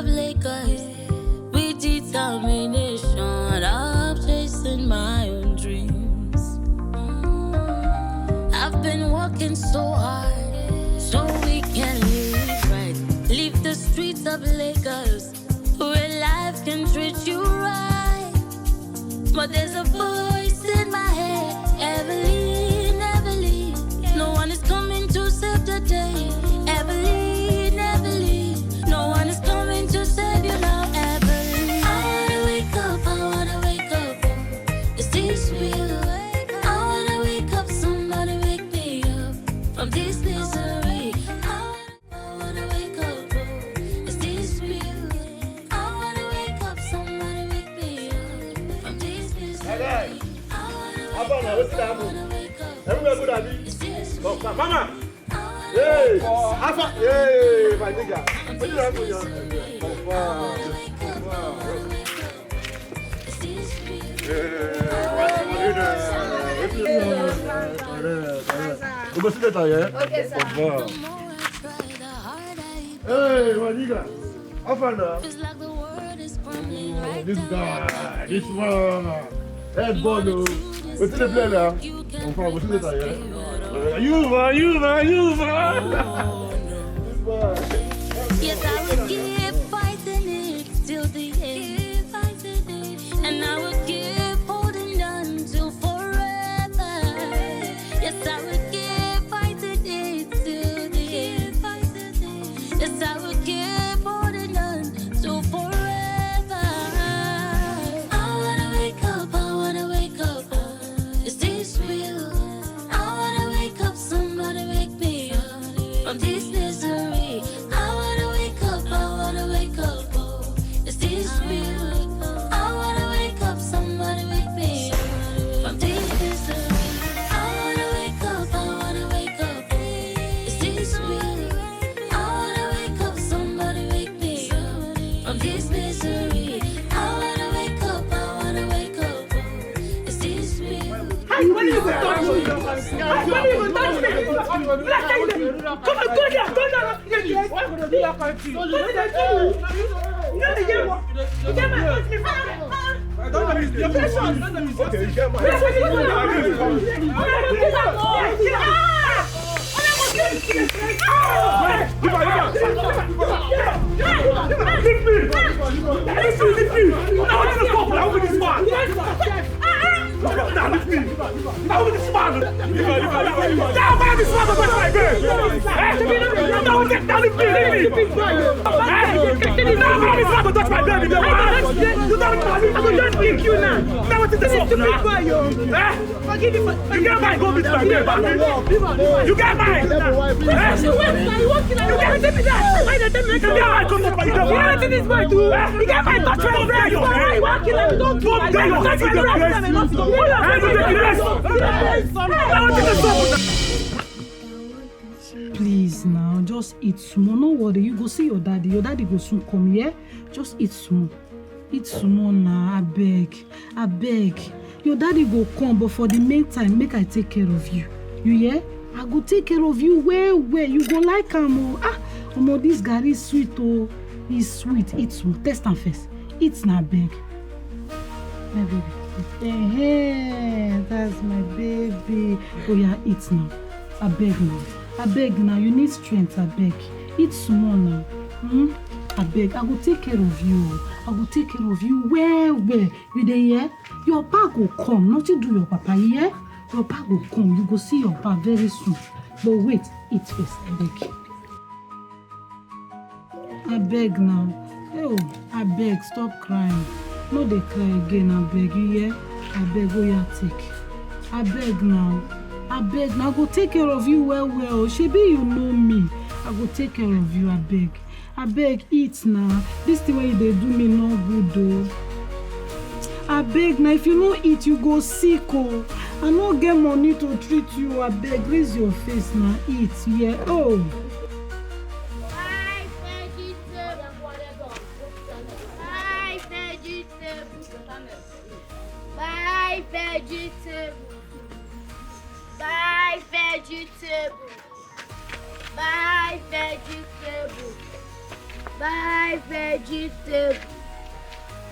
of Lakers with determination. I'm chasing my own dreams. I've been working so hard so we can live right. Leave the streets of Lakers where life can treat you right. But there's a voice in my head, Evelyn, Evelyn. No one is coming to save the day, Evelyn, Evelyn. No one is coming to save you now, Evelyn. I wanna wake up, I wanna wake up. Is this real? I wanna wake up, somebody wake me up from this misery. I wanna wake up, is this real? I wanna wake up, somebody wake me up from this misery. Abana, what's that? Everywhere good at me. Mama! Hey! Alpha! Hey, my nigga! What did I put you on? You go sit there, yeah? Okay, sir. Hey, my nigga! Alpha now. This guy, this one. Head bono. What's the play now? What's the play, yeah? You man. Yes, I will keep fighting it till the end. And I will keep holding on till forever. Yes, I will keep fighting it till the end. Yes, I will keep holding on till forever. I wanna wake up, is this real? I wanna wake up, somebody wake me up from this misery. I wanna wake up, oh, is this real? I wanna wake up, somebody wake me up from this misery. I wanna wake up, is this real? I wanna wake up, somebody wake me up from this misery. I wanna wake up, oh, is this real? When you even touch me? When you even touch me? Come on, go down. Why would I do that kind of thing? What did I do? You know the game. You get my touch me. Your precious. Okay, you get my Please now, just eat small. No worry, you go see your daddy. Your daddy go soon come here. Just eat small. Eat small now, I beg. Your daddy go come, but for the meantime, make I take care of you. You hear? I go take care of you well. You go like him. This guy is sweet. Oh, he's sweet. Eat small. Test him first. Eat now, beg. My baby. Hey, that's my baby. Oh yeah, eat now. I beg now. You need strength. I beg. Eat small now. I beg. I will take care of you. Well. You dey hear? Your papa will come. Not you do your papa, yeah? Your papa will come. You go see your papa very soon. But wait, eat first. I beg now. Oh, I beg. Stop crying. No, they cry again. I beg you, yeah? I beg. Oh, yeah, take. I beg now. I go take care of you well. Shebi, you know me. I go take care of you. I beg, eat now. This thing where they do me no good though. I beg now, if you no eat, you go sick. Oh, I no get money to treat you. I beg, raise your face now. Eat, yeah. Oh. Buy vegetable. Buy vegetable.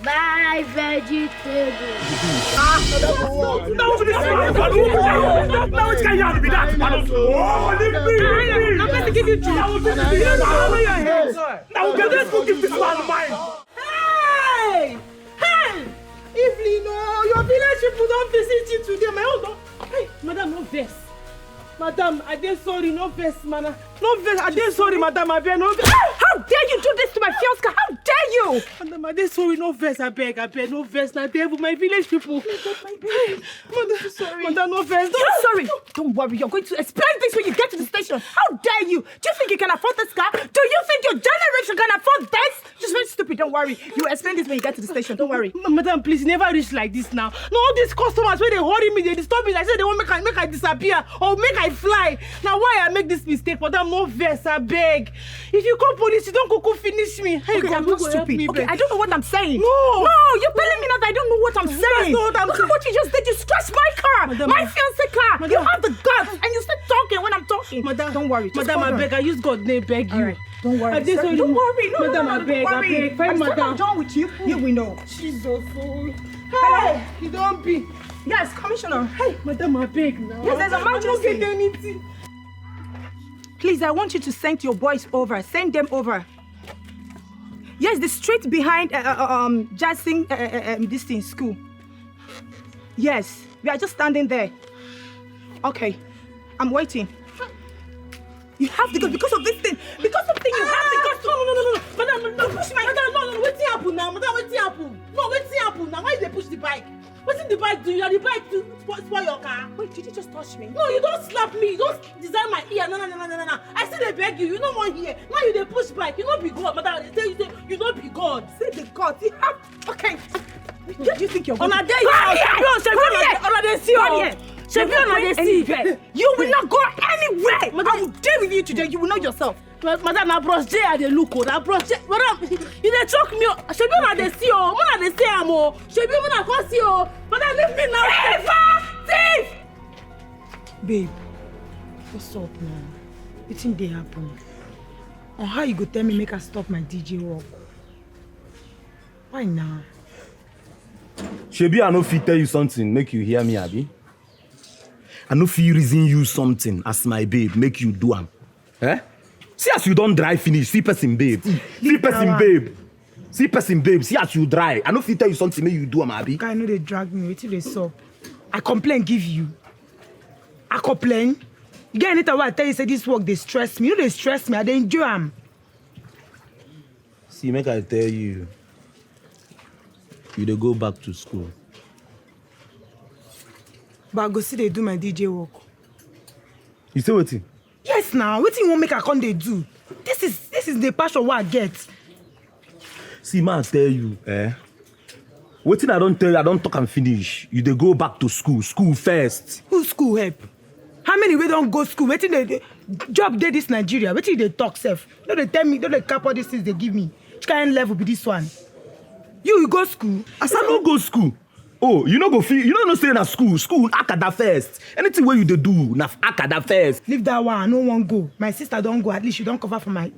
Buy vegetable. Now it's going to be that. Oh, leave me. I'm going to give you two. Now let's go give this one mine. Hey! Hey! Evelyn, no, your village people don't visit you today. My own. Hey, madam, no vex. Madam, I did sorry, no vex, man. No vex, I did sorry, madam, I beg, no vex. How dare you do this to my fiancé? How dare you? Madam, I did sorry, no vex, I beg, no vex. Now, devil, my village people. Madam, sorry. Madam, no vex. You're sorry. Don't worry, you're going to explain this when you get to the station. How dare you? Do you think you can afford this car? Do you think your generation can afford this? Just very stupid, don't worry. You explain this when you get to the station, don't worry. Madam, please, never reach like this now. No, all these customers, when they hurry me, they disturb me. Like say they want make I disappear or make I fly. Now, why I make this mistake? Madam, no vex, I beg. If you call police, you don't go finish me. Hey, Okay, God, I'm not go help stupid. me, Okay, beg. I don't know what I'm saying. No, you're telling me that I don't know what I'm saying. not what I'm Look saying. at what you just did. You scratched my car, Madam, my fiancé car. Madam. You have the guts, and you start talking when I'm talking. Madam, don't worry. Just Madam, hold I on. beg. I use God name, beg you. All right, don't worry. I did sorry. Don't worry. No, Madam, no, I don't beg. worry. Fine, By the time madam. I'm done with you, you will know. Jesus, oh. Hey, you don't be. Yes, Commissioner. Hey, madam, I beg now. Yes, there's I don't emergency. get anything. Please, I want you to send your boys over. Send them over. Yes, the street behind Jackson this thing school. Yes, we are just standing there. Okay, I'm waiting. You have to go because of this thing. Because of the thing, you have to go. No. Madam, no, push my. Madam, no. What's happen now? Madam, what's happen? No, what's happen now? Why they push the bike? What's in the bike do? You are the bike to spoil your car. Wait, did you just touch me? No, you don't slap me. You don't design my ear. No. I still they beg you. You no want here. Now you they push bike. You not be God. Madam, they say you not be God. Say the God. You have. Okay. Where do you think you're going? On a day you are. On a day see you. You will not go anywhere. Madam, I will deal with you today. You will know yourself. Madam, na bros J I dey look o. Na bros J. Madam, you dey choke me. Shebi una dey see o. Una dey see am o. Shebi una come see o. Madam, leave me now. Thief! Babe, what's up now? Wetin dey happen? On how you go tell me make I stop my DJ work? Why now? Shebi, I no fit tell you something, make you hear me, abi. I no fit reason you something as my babe, make you do am. Eh? See as you don't dry finish, see person babe. See person babe. See person babe, see as you dry. I no fit tell you something, make you do am, abi. Guy, know they drag me, wetin dey sup? I complain give you. I complain? You get anything where I tell you say this work they stress me. You know they stress me, I dey enjoy am. See, make I tell you. You dey go back to school. But I go see they do my DJ work. You say wetin? Yes now, wetin you wan make I come dey do? This is the passion what I get. See, man, tell you, wetin I don't tell you, I don't talk and finish. You dey go back to school. School first. Who school help? How many we don't go school? Wetin they job dey this Nigeria? Wetin they talk sef? No they tell me, no they cap all these things they give me. Which kind level be this one? You go school? As I no go school. Oh, you no go feel, you no stay na school. School, akada first. Anything where you dey do, na akada first. Leave that one, I no wan go. My sister don't go, at least you don't cover for my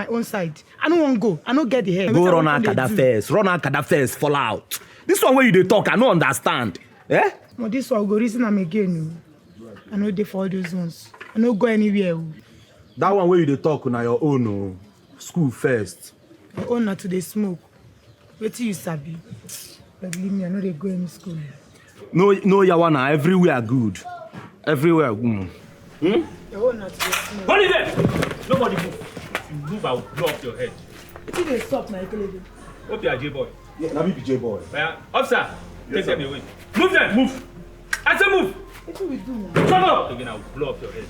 own side. I no wan go, I no get the hair. Go run akada first. Run akada first, fall out. This one where you dey talk, I no understand. Eh? Well, this one go reason am again. I no dey for all those ones. I no go anywhere. That one where you dey talk na your own. Oh. School first. My own na to dey smoke. Wetin you sabi? But believe me, I no dey go any school. No, Yawana, everywhere good. Everywhere. Your own na to dey smoke. Hold it there! Nobody move. If you move, I will blow off your head. Wetin dey sup na Ekelebe? Hope you are J-boy. Yeah, na me be J-boy. Officer, take them away. Move them! Move! I say move! Wetin we do now? Shut up! Again, I will blow off your head.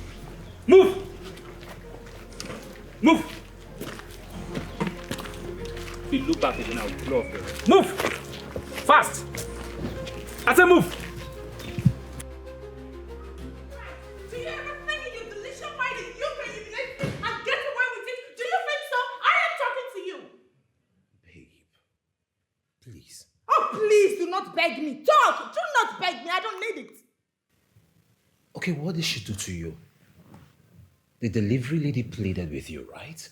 Move! Move! If you look back again, I will blow off your head. Move! Fast! I say move! Do you ever think in your delicious mind that you can humiliate me and get away with it? Do you think so? I am talking to you. Babe, please. Oh, please do not beg me. Talk! Do not beg me. I don't need it. Okay, what did she do to you? The delivery lady pleaded with you, right?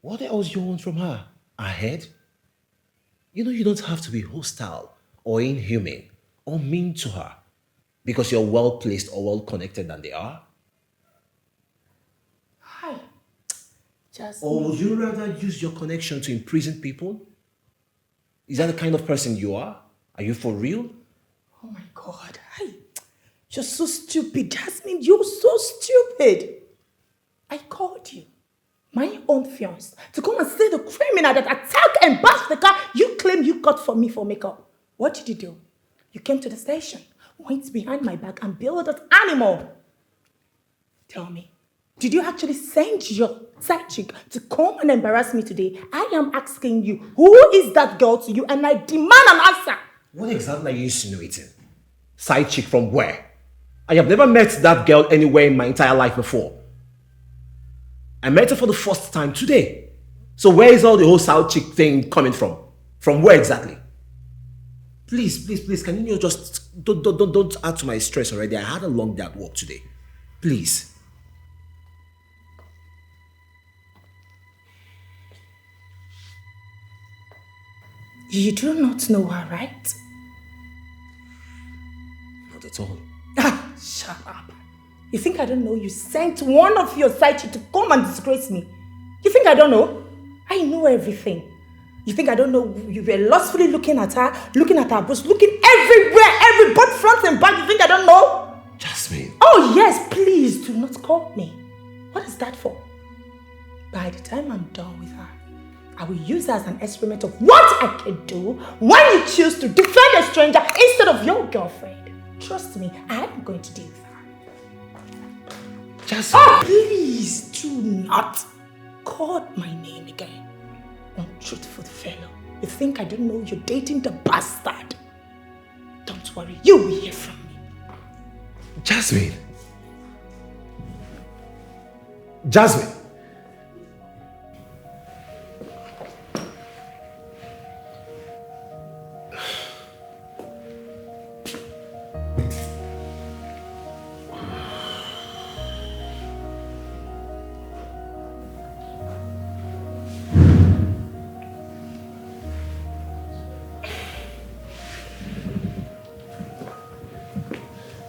What else do you want from her? Ahead? You know you don't have to be hostile or inhuman or mean to her because you're well placed or well connected than they are. Hi. Just Or would you rather use your connection to imprison people? Is that the kind of person you are? Are you for real? Oh my God. Hi. You're so stupid, Jasmine. You're so stupid. I called you, my own fiancé, to come and see the criminal that attacked and bashed the car you claim you got for me for makeup. What did you do? You came to the station, went behind my back and billed that animal. Tell me, did you actually send your side chick to come and embarrass me today? I am asking you, who is that girl to you? And I demand an answer. What exactly are you insinuating? Side chick from where? I have never met that girl anywhere in my entire life before. I met her for the first time today. So where is all the whole side chick thing coming from? From where exactly? Please, can you just don't add to my stress already? I had a long day at work today. Please. You do not know her, right? Not at all. Ah, shut up. You think I don't know you sent one of your side chicks to come and disgrace me? You think I don't know? I know everything. You think I don't know you were lustfully looking at her boobs, looking everywhere, every both front and back. You think I don't know? Jasmine. Oh yes, please do not call me. What is that for? By the time I'm done with her, I will use her as an experiment of what I can do when you choose to defend a stranger instead of your girlfriend. Trust me, I am going to deal with her. Jasmine. Oh, please do not call my name again. Untruthful fellow. You think I don't know you're dating the bastard? Don't worry, you will hear from me. Jasmine. Jasmine.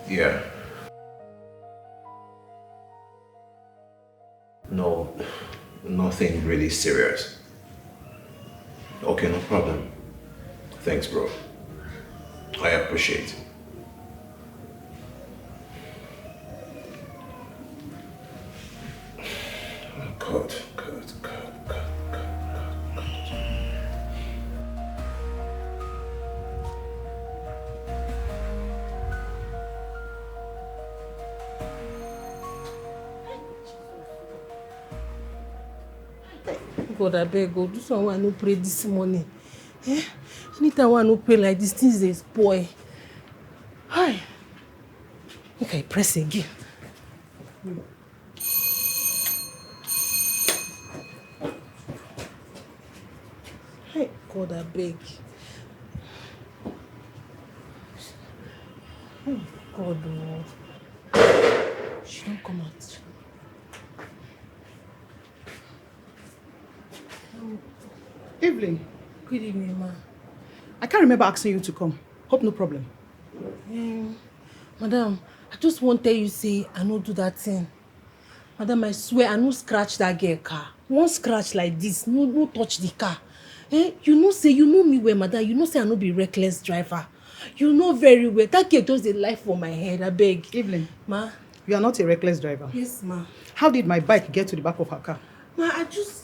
Yeah. No, nothing really serious. Okay, no problem. Thanks, bro. I appreciate it. God. God, I beg God, do someone who no pray this morning. Anytime I no pray like this, things dey spoil. Hi. Okay, press again. Hey, God, I beg. Oh, God, oh. She don't come out. Evelyn. Good evening, ma. I can't remember asking you to come. Hope no problem. Madam, I just want to tell you, say, I no do that thing. Madam, I swear, I no scratch that girl car. One scratch like this, no touch the car. You know, say, you know me well, madam. You know, say, I no be reckless driver. You know very well. That girl just a life for my head, I beg. Evelyn. Ma? You are not a reckless driver. Yes, ma. How did my bike get to the back of her car? Ma, I just...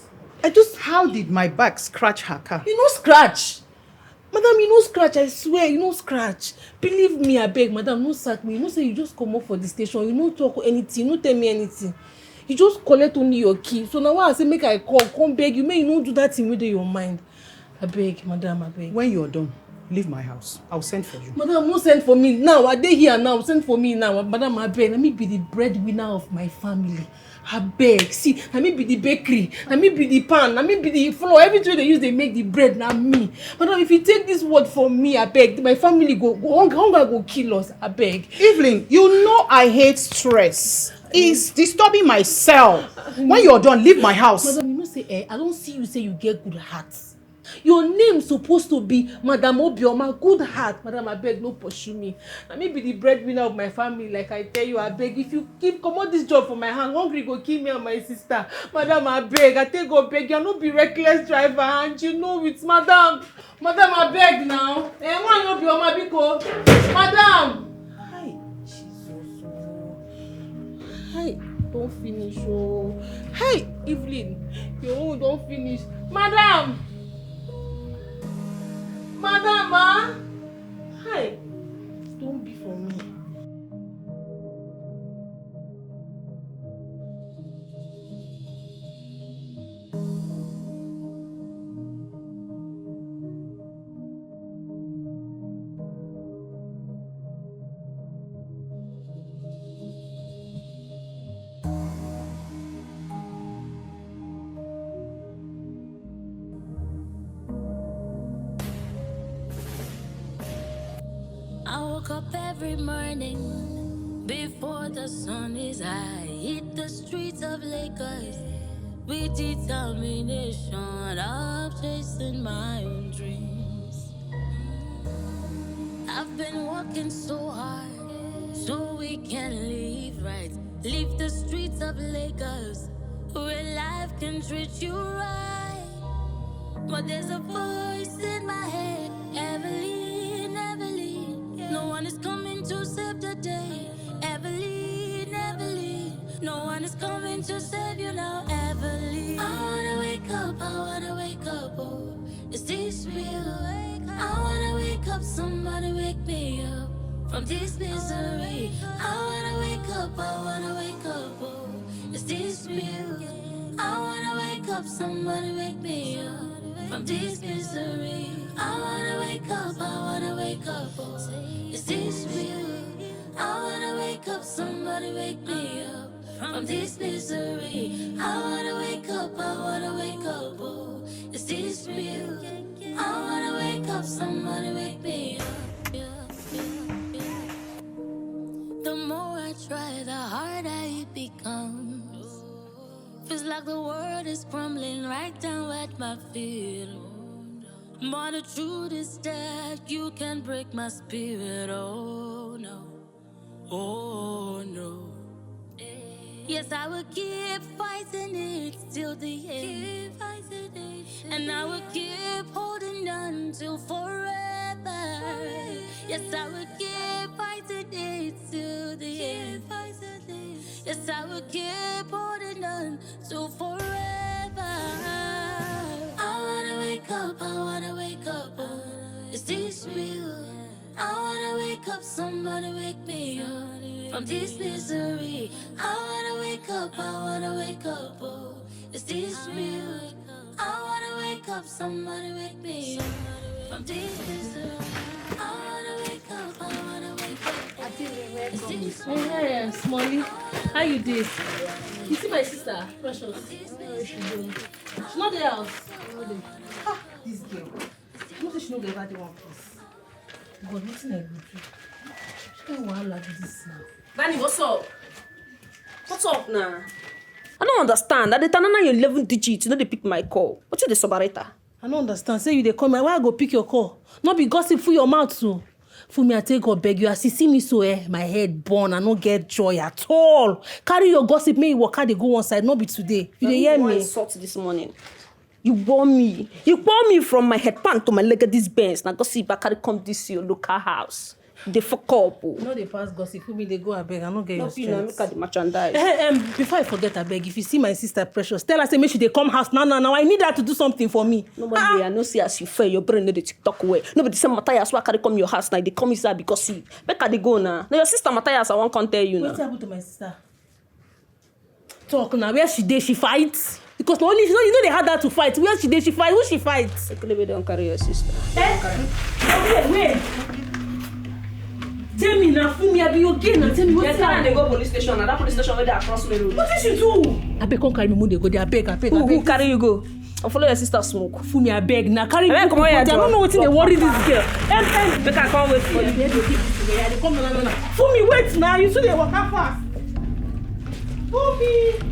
How did my bike scratch her car? You no scratch. Madam, you no scratch, I swear, you no scratch. Believe me, I beg, madam, no sack me. You know say you just come up for the station, you no talk anything, you no tell me anything. You just collect only your key. So now why I say make I call, come beg you, may you no do that thing with your mind. I beg, madam, I beg. When you're done, leave my house. I'll send for you. Madam, no send for me now. I dey here now. Send for me now. Madam, I beg. Let me be the breadwinner of my family. I beg. See, let me be the bakery. Let me be the pan. Let me be the flour. Everything they use, they make the bread. Now me. Madam, if you take this word from me, I beg. My family go hunger go kill us. I beg. Evelyn, you know I hate stress. It's disturbing myself. When you're done, leave my house. Madam, you know say, I don't see you say you get good heart. Your name supposed to be Madam Obio, my good heart. Madam, I beg, no pursue me. I may be the breadwinner of my family, like I tell you, I beg. If you come out this job for my hand, hungry go kill me and my sister. Madam, I beg, I take go beg. You not be reckless driver, and you know it's Madam. Madam, I beg now. One Obio, my biko. Madam. Hi, Jesus. Hi, don't finish, oh. Hi, Evelyn, your own don't finish. Madam. Madam, hi. Don't be for me. I woke up every morning before the sun is high. Hit the streets of Lagos with determination of chasing my own dreams. I've been working so hard so we can live right. Leave the streets of Lagos where life can treat you right. But there's a voice in my head, Evelyn, Evelyn. No one is coming to save the day, Evelyn, Evelyn. No one is coming to save you now, Evelyn. I wanna wake up, oh. Is this real? I wanna wake up, somebody wake me up from this misery. I wanna wake up, oh. Is this real? I wanna wake up, somebody wake me up from this misery. I wanna wake up, oh. Is this real? I wanna wake up, somebody wake me up from this misery. I wanna wake up, oh. Is this real? I wanna wake up, somebody wake me up. The more I try, the harder it becomes. Feels like the world is crumbling right down at my feet. But the truth is that you can break my spirit. Oh no, oh no. Yes, I will keep fighting it till the end. And I will keep holding on till forever. Yes, I will keep fighting it till the end. Yes, I will keep holding on till forever. I wanna wake up, oh. Is this real? I wanna wake up, somebody wake me up from this misery. I wanna wake up, oh. Is this real? I wanna wake up, somebody wake me up from this misery. I wanna wake up, Is this real? Hey, Smalley, how you doing? You see my sister, Precious? She's not there house. This girl. No say she no get ever dey one place. God, wetin I go do? She can't wahala do this now. Danny, what's up? What's up now? I don't understand. At the time now you're 11 digits, you know they pick my call. What's the subarita? I don't understand. Say you dey call me. Why I go pick your call? Not be gossip full your mouth too. For me, I take God beg you. As you see me so, my head burn. I don't get joy at all. Carry your gossip, make you walk out, they go one side. Not be today. You dey hear me? Insult this morning. You bore me. You bore me from my headband to my leg of this bench. Now gossip, I carry come this your local house. They fuck up. No, they pass gossip. For me, they go, I beg. I don't get your strength. No, look at the merchandise. Before I forget, I beg. If you see my sister Precious, tell her say make she dey come house now. I need her to do something for me. Nobody, I know see as you fair, your brain know the TikTok way. Nobody say Matthias, why carry come your house now? They come inside because see. Becca they go now. Now your sister Matthias, I won't come tell you now. What's happened to my sister? Talk now. Where she dey, she fights. Because only you know they had her to fight. Where she dey, she fight. Who she fights? Maybe don't carry your sister. Wait. Tell me now, Fumi, I be okay now. Tell me what's happening. They go police station. Now that police station where they across the road. What did she do? I beg, come carry me. They go there. I beg. Who carry you go? I'll follow your sister smoke. Fumi, I beg now. Carry me. I don't know what they worry this girl. Make her come wait for you. They come now. Fumi, wait now. You see they walk out fast. Fumi.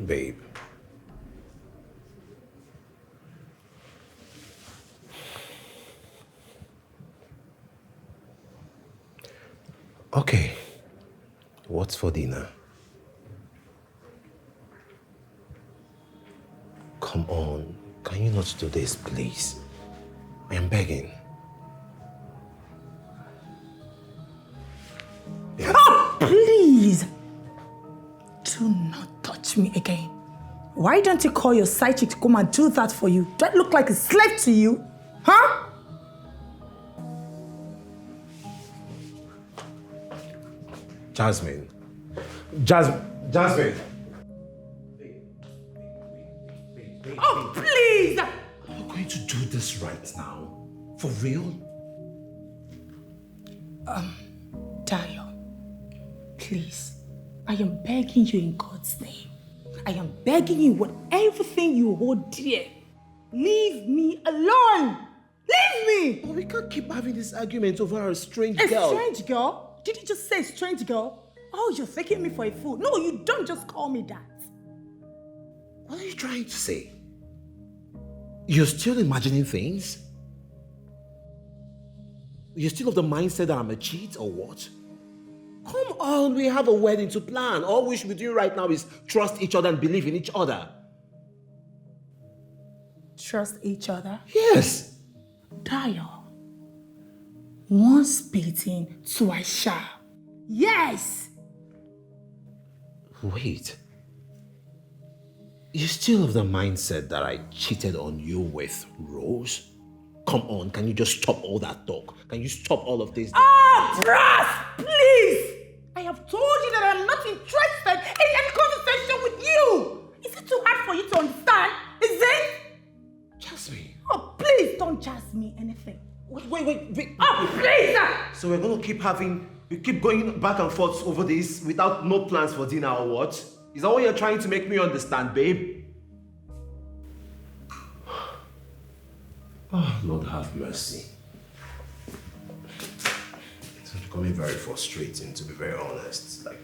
babe. Okay. What's for dinner? Come on. Can you not do this, please? I am begging. Yeah. Oh, please! Do not touch me again. Why don't you call your side chick to come and do that for you? Do I look like a slave to you? Huh? Jasmine. Jasmine. Oh, please! Are you going to do this right now? For real? Dayo, please. I am begging you in God's name. I am begging you with everything you hold dear. Leave me alone! Leave me! But we can't keep having this argument over a strange A girl. strange girl? Did you just say strange girl? Oh, you're taking me for a fool. No, you don't just call me that. What are you trying to say? You're still imagining things? You're still of the mindset that I'm a cheat or what? Come on, we have a wedding to plan. All we should be doing right now is trust each other and believe in each other. Trust each other? Yes. Dayo. Once beaten, twice shy. Yes! Wait. You're still of the mindset that I cheated on you with Rose? Come on, can you just stop all that talk? Can you stop all of this? Oh, Brass! Please! I have told you that I'm not interested in any conversation with you! Is it too hard for you to understand? Is it? Jasmine. Oh, please don't jazz me anything. Wait. Oh, please! So we're gonna keep going back and forth over this without no plans for dinner or what? Is that what you're trying to make me understand, babe? Oh, Lord have mercy. It's becoming very frustrating, to be very honest. Like,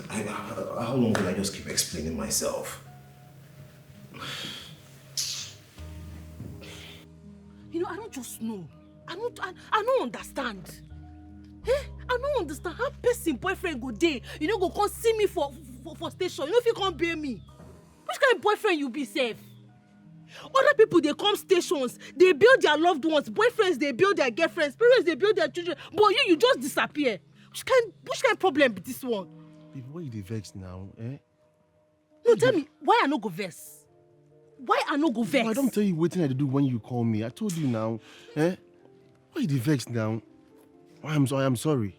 how long will I just keep explaining myself? You know, I don't just know. I don't understand. I don't understand how person boyfriend go there. You know, go come see me for station. You know if you can't bear me. Which kind of boyfriend you be safe? Other people, they come stations, they build their loved ones, boyfriends, they build their girlfriends, parents, they build their children, but you just disappear. Which kind of problem be this one? Baby, why you dey vex now, eh? No, tell me, why I no go vex? Why I no go vex? I don't tell you what I do when you call me. I told you now, eh? Why you dey vex now? I am sorry.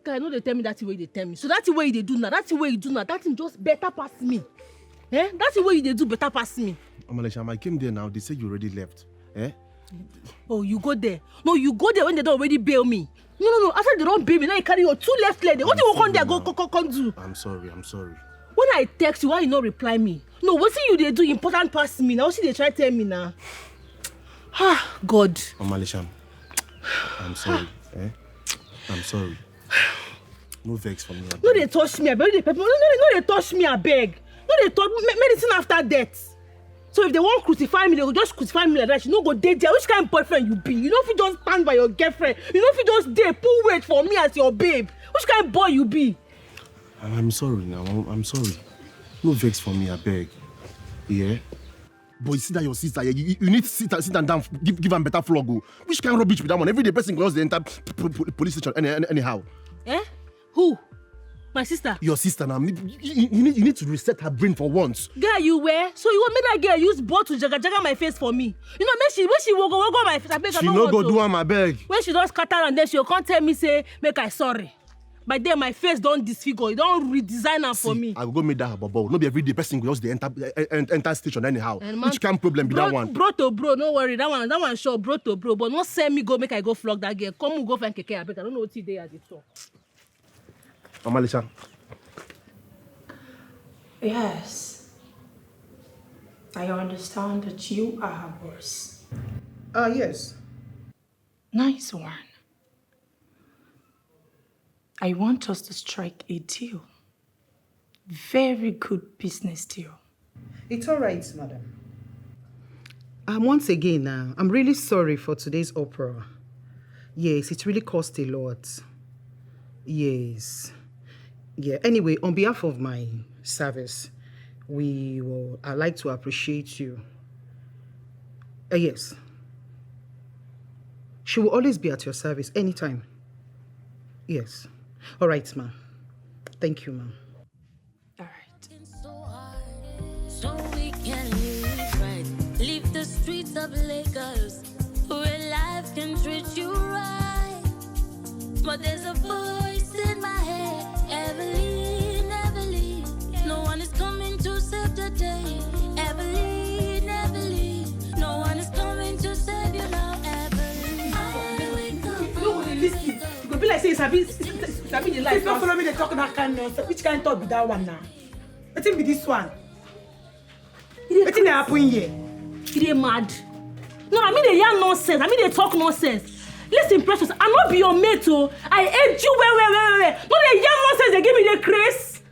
Guy, no, they tell me that way they tell me. So that's the way they do now. That's the way you do now. That thing just better pass me. Eh? That's the way they do better pass me. Amalesham, I came there now. They said you already left. Eh? Oh, you go there. No, you go there when they don't already bail me. No. After they don't bail me, now you carry your two left leg. What do you come there go do? I'm sorry. When I text you, why you not reply me? No, what see you they do important pass me. Now see they try tell me now. Ah, God. Amalesham, I'm sorry. Eh? I'm sorry. No vex for me. No, they touch me. I beg the people. No, they touch me. I beg. No, they touch medicine after death. So if they want crucify me, they will just crucify me like that. You know, go date there. Which kind of boyfriend you be? You know, if you just stand by your girlfriend, you know, if you just dare pull weight for me as your babe. Which kind of boy you be? I'm sorry now. I'm sorry. No vex for me, I beg. Yeah? But you see that your sister, you need to sit and down, give her better flog. Which kind of rubbish with that one? Every day person goes to enter police station anyhow. Eh? Who? My sister? Your sister now. You need to reset her brain for once. Girl, you where? So you want me that girl use ball to jaga my face for me? You know, when she will go my face, I beg her. She no go do am, I beg. When she just scatter and then she'll come tell me, say, make I sorry. By then, my face don't disfigure. You don't redesign her for me. I will go make that her bubble. Not be every day person goes to enter station anyhow. Which kind of problem be that one? Bro to bro, no worry. That one sure, bro to bro. But not send me go make I go flog that girl. Come go find Keke, I beg. I don't know what they as it so. Amalisha. Yes. I understand that you are her boss. Yes. Nice one. I want us to strike a deal. Very good business deal. It's all right, madam. Once again, I'm really sorry for today's opera. Yes, it really cost a lot. Yes. Yeah, anyway, on behalf of my service, I'd like to appreciate you. Yes. She will always be at your service anytime. Yes. All right, ma'am. Thank you, ma'am. All right. So we can live right. Leave the streets of Lagos where life can treat you right. But there's a voice in my head, Evelyn, Evelyn. No one is coming to save the day, Evelyn, Evelyn. No one is coming to save you now, Evelyn. You will listen. You go be like say Sabi the life. Don't follow me. They talk that kind of nonsense. Which kind of talk be that one now? Let him be this one. What thing happen here? You mad? No, I mean they yarn nonsense. I mean they talk nonsense. Listen, Precious, I'm not be your mate, oh. I hate you, where. No, they yarn nonsense. They give me the grace.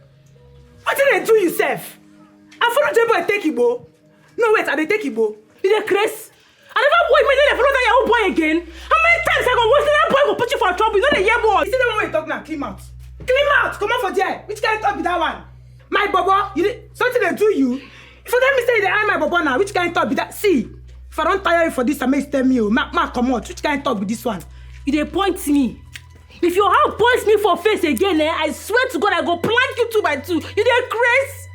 What did they do yourself? I follow Jebo and take Igbo. No, wait, I dey take Igbo. You the grace? I never boy me, then I follow that your boy again. How many times I go watch that boy go put you for trouble? You know the year boy. You see the one you talk now, clean out. Clean out, come on for there. Which kind of talk be that one? My bobo, something they do you. If you tell me say they eye my bobo now, which kind of talk be that? See, if I don't tire you for this, I may tell me, oh, ma come out. Which kind of talk be this one? You dey point me. If your hand points me for face again, I swear to God I go plant you 2 by 2. You dey craze?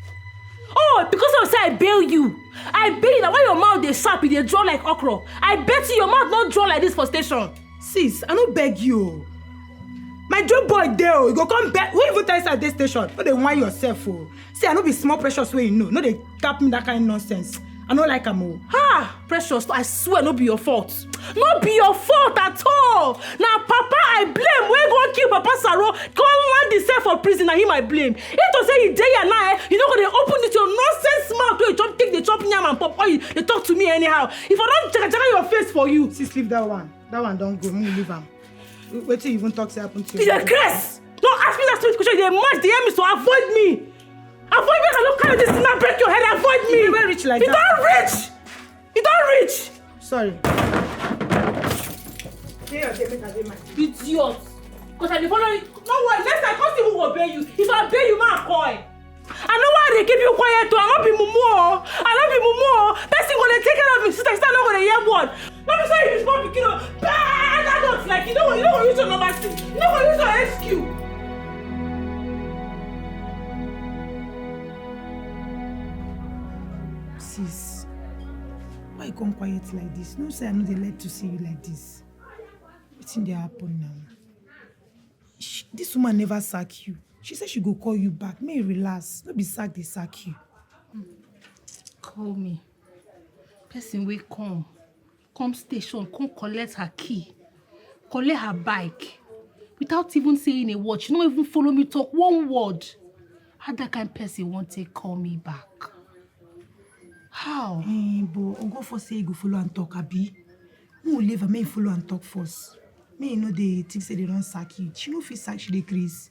Oh, because of say I bail you. I bail you that when your mouth dey sharp, they draw like okra. I bet you your mouth not draw like this for station. Sis, I don't beg you. My job boy there, you go come back. Who even tell you at this station? No, they want yourself. Oh. See, I know be small Precious way you know. No, they cap me that kind of nonsense. I don't like am. Ha! Precious, I swear no be your fault. No be your fault at all. Now, Papa, I blame. We go kill Papa Saro. Come land himself for prison, and him I blame. If to say he day and night, you know they open this your nonsense mouth where you chop, take the chop yam and pop oil. They talk to me anyhow. If I don't check your face for you. Sis, leave that one. That one don't go. Me leave him. Wait till you even talk to happen to you. It's a curse. Don't ask me that stupid question. They must DM me, so avoid me. Avoid me. I don't carry this thing and break your head. Avoid me. You don't reach like you that. You don't reach. Sorry. Idiot. Because I be following. No worry. Next time I can't even obey you. If I obey you, man, call. I know why they keep you quiet too. I not be mumu. Person gonna take care of me. Sister, not gonna hear word. Let me say you small pikin. Bad adults like you don't use your number 6. You don't use your SQ. Sis, why you come quiet like this? No say I know they like to see you like this. What's in there happen now? This woman never sack you. She said she go call you back. May you relax. Don't be sack, they sack you. Call me. Person will come station, come collect her key, collect her bike, without even saying a word. She don't even follow me talk one word. How that kind of person won't take call me back? How? But go for say you go follow and talk, Abi. Who will leave her? May you follow and talk first. May you know they think say they don't sack you. She no fit sack, she dey craze.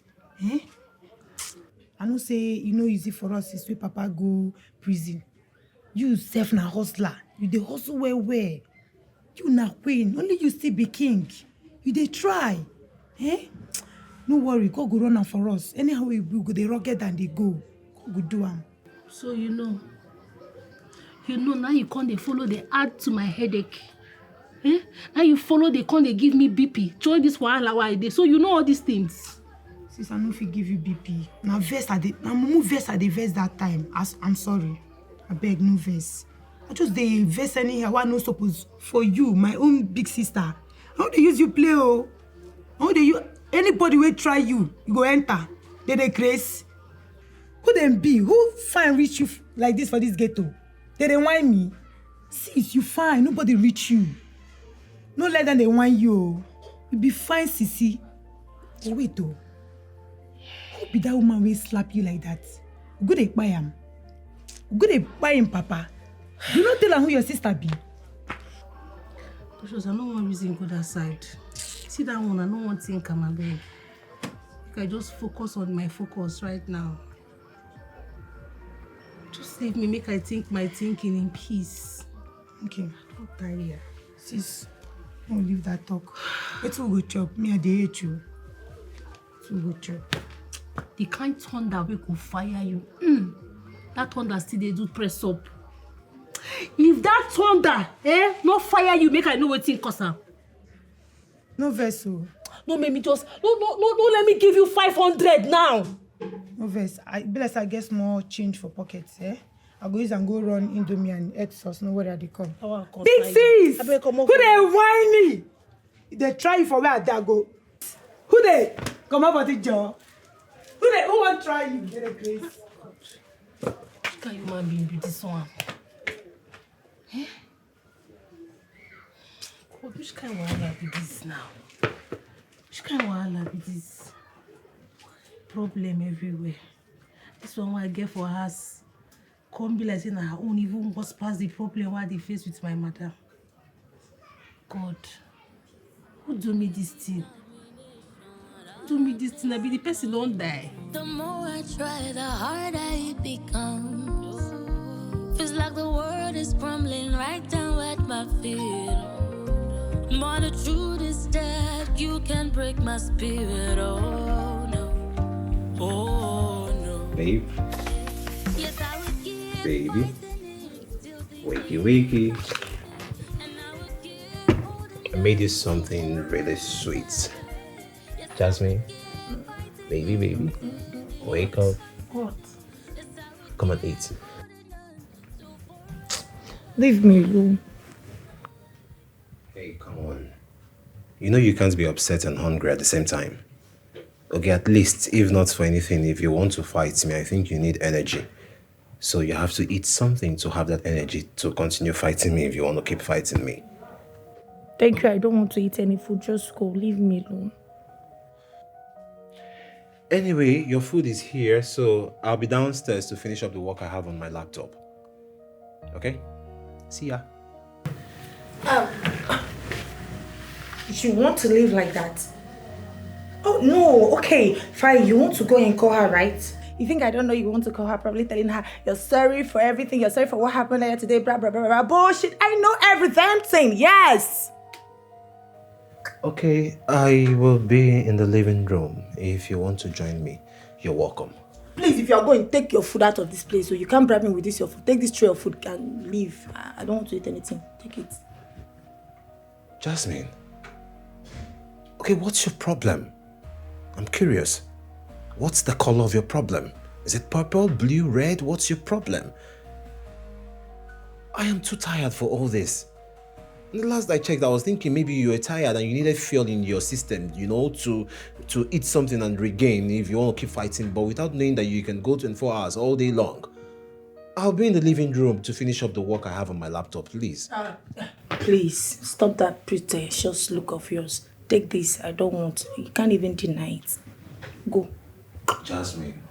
I know say easy for us is when Papa go prison. You self na hustler. You dey hustle well. You na queen. Only you still be king. You dey try. No worry, God go run am for us. Anyhow we go dey rugged and they go. God go do am. So you know now you can't they follow they add to my headache. Now you follow they can't they give me BP. Join this wahala why they. So you know all these things. Sis, I know if he give you BP. Now verse at the verse that time. I'm sorry. I beg no verse. I just they verse anyhow. I no suppose for you, my own big sister. How they use you play oh? How they use anybody will try you go enter. They grace. Who them be? Who find reach you like this for this ghetto? They whine me. Sis, you fine. Nobody reach you. No let them they whine you. You be fine, sissy. Oh, wait though. Who be that woman will slap you like that? Good at buy him. Good at buy him, Papa. Do not tell her who your sister be. Precious, I don't want reason go that side. See that one, I don't want to think I'm a babe. I just focus on my focus right now. leave me, make I think my thinking in peace. Okay, don't tire. Sis, don't leave that talk. It's all good job. Me, I dey hate you. It's all good job. The kind thunder we could fire you. That thunder still they do press up. If that thunder, not fire you, make I know what thing cause am. No vessel. No, make me just no, let me give you 500 now. No verse. I get more change for pockets, I go use and go run Indomie and egg sauce. No where they come. Big sis! Who they whiny? They try for where they go. Who they? Come up with the jaw. Who want try you? Get a grace. Which kind of human being be this one? God, which kind of wahala be this now? Which kind of wahala be this? Problem everywhere. This one what I get for us can't be like saying her own even was past the problem what they face with my mother. God, who do me this thing? Who do me this thing? I be the person don't die. The more I try, the harder it becomes. Feels like the world is crumbling right down at my feet. But the truth is that you can break my spirit. Oh no, oh no. Babe, Yes, I would give baby, everything till the wakey. and I would give holding I made you something really sweet. Jasmine, baby, wake up. What? Come and eat. Leave me alone. Hey, come on. You know you can't be upset and hungry at the same time. Okay, at least, if not for anything, if you want to fight me, I think you need energy. So you have to eat something to have that energy to continue fighting me if you want to keep fighting me. Thank you. I don't want to eat any food. Just go. Leave me alone. Anyway, your food is here, so I'll be downstairs to finish up the work I have on my laptop. Okay? See ya. You want to live like that? Oh, no. Okay, fine. You want to go and call her, right? You think I don't know you want to call her, probably telling her you're sorry for everything, you're sorry for what happened there today, blah, blah, blah, blah. Bullshit. I know every damn thing. Yes. Okay, I will be in the living room. If you want to join me, you're welcome. Please, if you're going, take your food out of this place. So you can't bribe me with this your food. Take this tray of food and leave. I don't want to eat anything. Take it. Jasmine. Okay, what's your problem? I'm curious. What's the color of your problem? Is it purple, blue, red? What's your problem? I am too tired for all this. The last I checked, I was thinking maybe you were tired and you needed fuel in your system, to eat something and regain if you want to keep fighting, but without knowing that you can go 24 hours all day long. I'll be in the living room to finish up the work I have on my laptop, please. Please, stop that pretentious look of yours. Take this. I don't want. You can't even deny it. Go. Jasmine.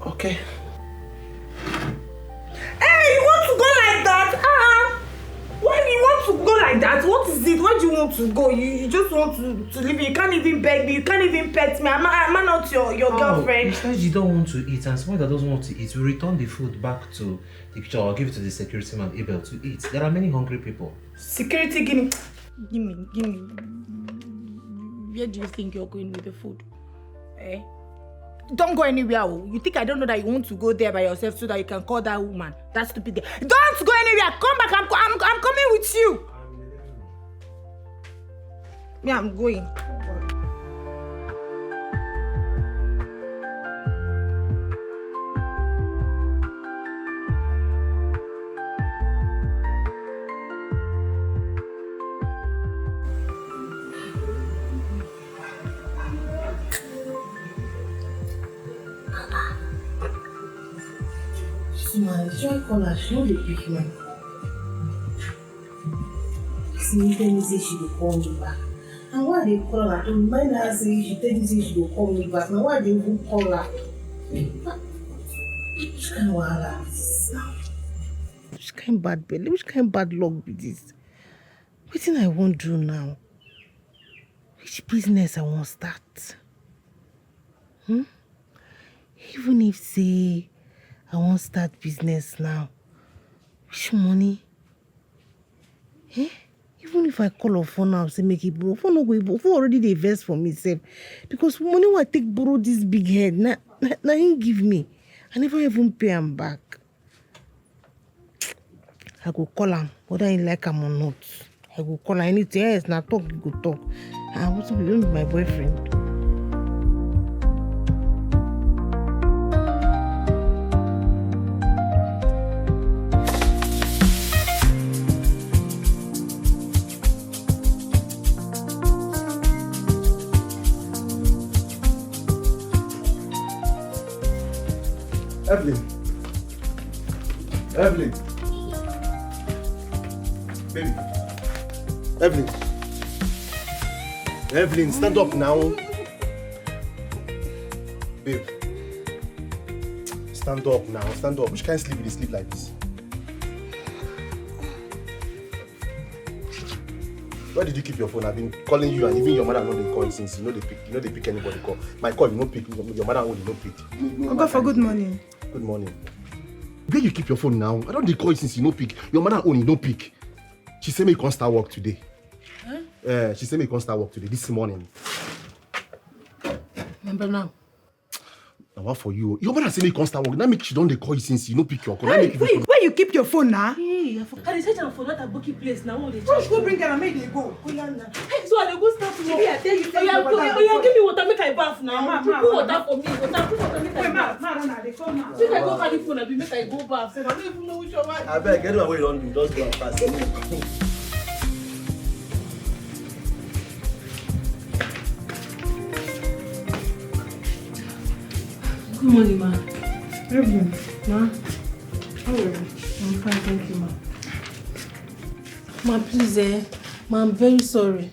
Okay. Hey, you want to go like that? Why do you want to go like that? What is it? Why do you want to go? You just want to leave me. You can't even beg me. You can't even pet me. Am I not your girlfriend? You said you don't want to eat, and somebody that doesn't want to eat, we return the food back to the kitchen or give it to the security man able to eat. There are many hungry people. Security, give me. Where do you think you're going with the food? Eh? Don't go anywhere. You think I don't know that you want to go there by yourself so that you can call that woman? That stupid girl. Don't go anywhere. Come back. I'm coming with you. Yeah, I'm going. My joy caller, she no dey pick me. See, tell me say she go call me back. And why they call her? To remind her say she tell me say she go call me back. Now why they even call her? Which kind of wahala be this now? Which kind bad belly? Which kind bad luck be this? Wetin I wan do now? Which business I wan start? Even if, say, I want start business now, which money? Eh? Even if I call a phone now, say make it borrow, phone no go, phone already dey invest for me sef. Because money I take borrow this big head, na him give me. I never even pay him back. I go call him, whether he like him or not. I go call him anything else, na talk, you go talk. I want to be with my boyfriend. Evelyn. Evelyn. Baby. Evelyn. Evelyn, stand up now. Babe. Stand up now. Stand up. Which kind of sleep you sleep like this? Where did you keep your phone? I've been calling you and even your mother know they call since you know they pick anybody call. My call, you know pick. Your mother only no pick. Go for good morning. Good morning. Where you keep your phone now? I don't dey call you since you no pick. Your mother only no pick. She say me you can't start work today. Huh? She say me you can't start work today this morning. Remember now? Now what for you? Your mother say me you can't start work. That make she don't dey call you since you no pick your call. Hey, where you keep your phone now? Hey, I search am for that aboki place now. Just go bring her and make they go. Hey, so I dey go start work. I tell you, give me water, make I bath now. Put water for me. Put water, make I bath. They come now. Make I go carry phone and make I go bath. I don't even know which one. I beg, get away, don't do. Just go and pass. Good morning, ma. Evelyn. Ma. How are you? I'm fine, thank you, ma. Ma, please, ma, I'm very sorry.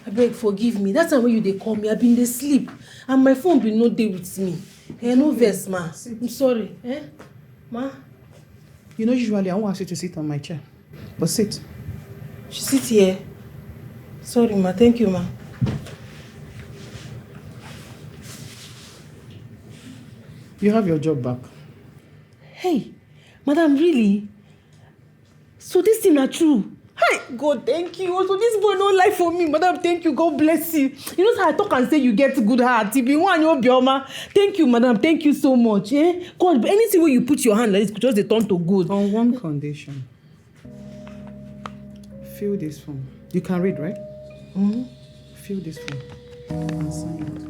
I beg, forgive me. That time when you dey call me, I been dey sleep. And my phone been no dey with me. No vex, ma. I'm sorry. Ma? You know, usually I won't ask you to sit on my chair. But sit. She sit here. Sorry, ma. Thank you, ma. You have your job back. Hey, madam, really? So this thing are true? Hi, God, thank you. So this boy no lie for me. Madam, thank you. God bless you. You know how I talk and say you get good heart. If you want your bioma. Thank you, madam. Thank you so much. God, anything where you put your hand like this, just they turn to good. On one condition. Fill this form. You can read, right? Mm-hmm. Fill this form. And sign it.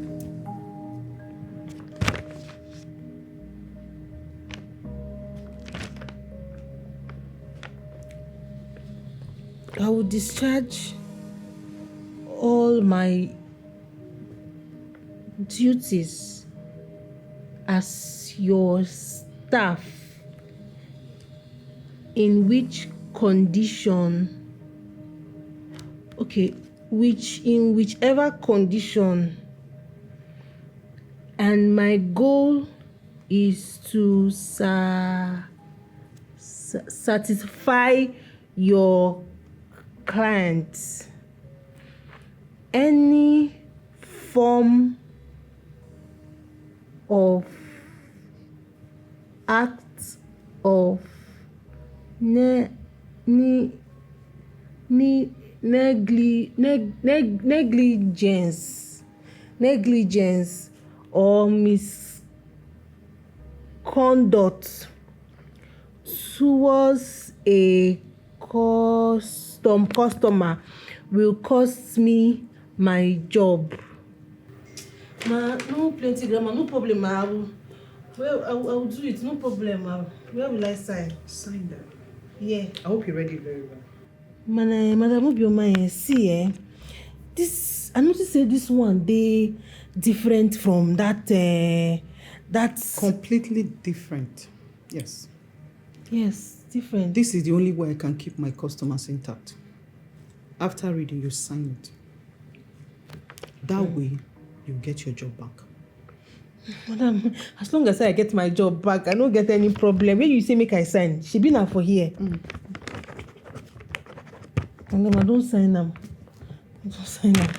I will discharge all my duties as your staff in whichever condition, and my goal is to satisfy your clients. Any form of act of negligence or misconduct towards a customer will cost me my job. Ma, no plenty grammar, no problem, ma. I will do it, no problem, ma. Where will I sign? Sign that. Yeah. I hope you read it very well. Madam, hope your mind. See, this, I noticed this one, they different from that, that's... Completely different. Yes. Yes, different. This is the only way I can keep my customers intact. After reading, you sign it. That way, you get your job back. Madam, as long as I get my job back, I don't get any problem. When you say make I sign, she be now for here. Madam, I don't sign them. I don't sign them.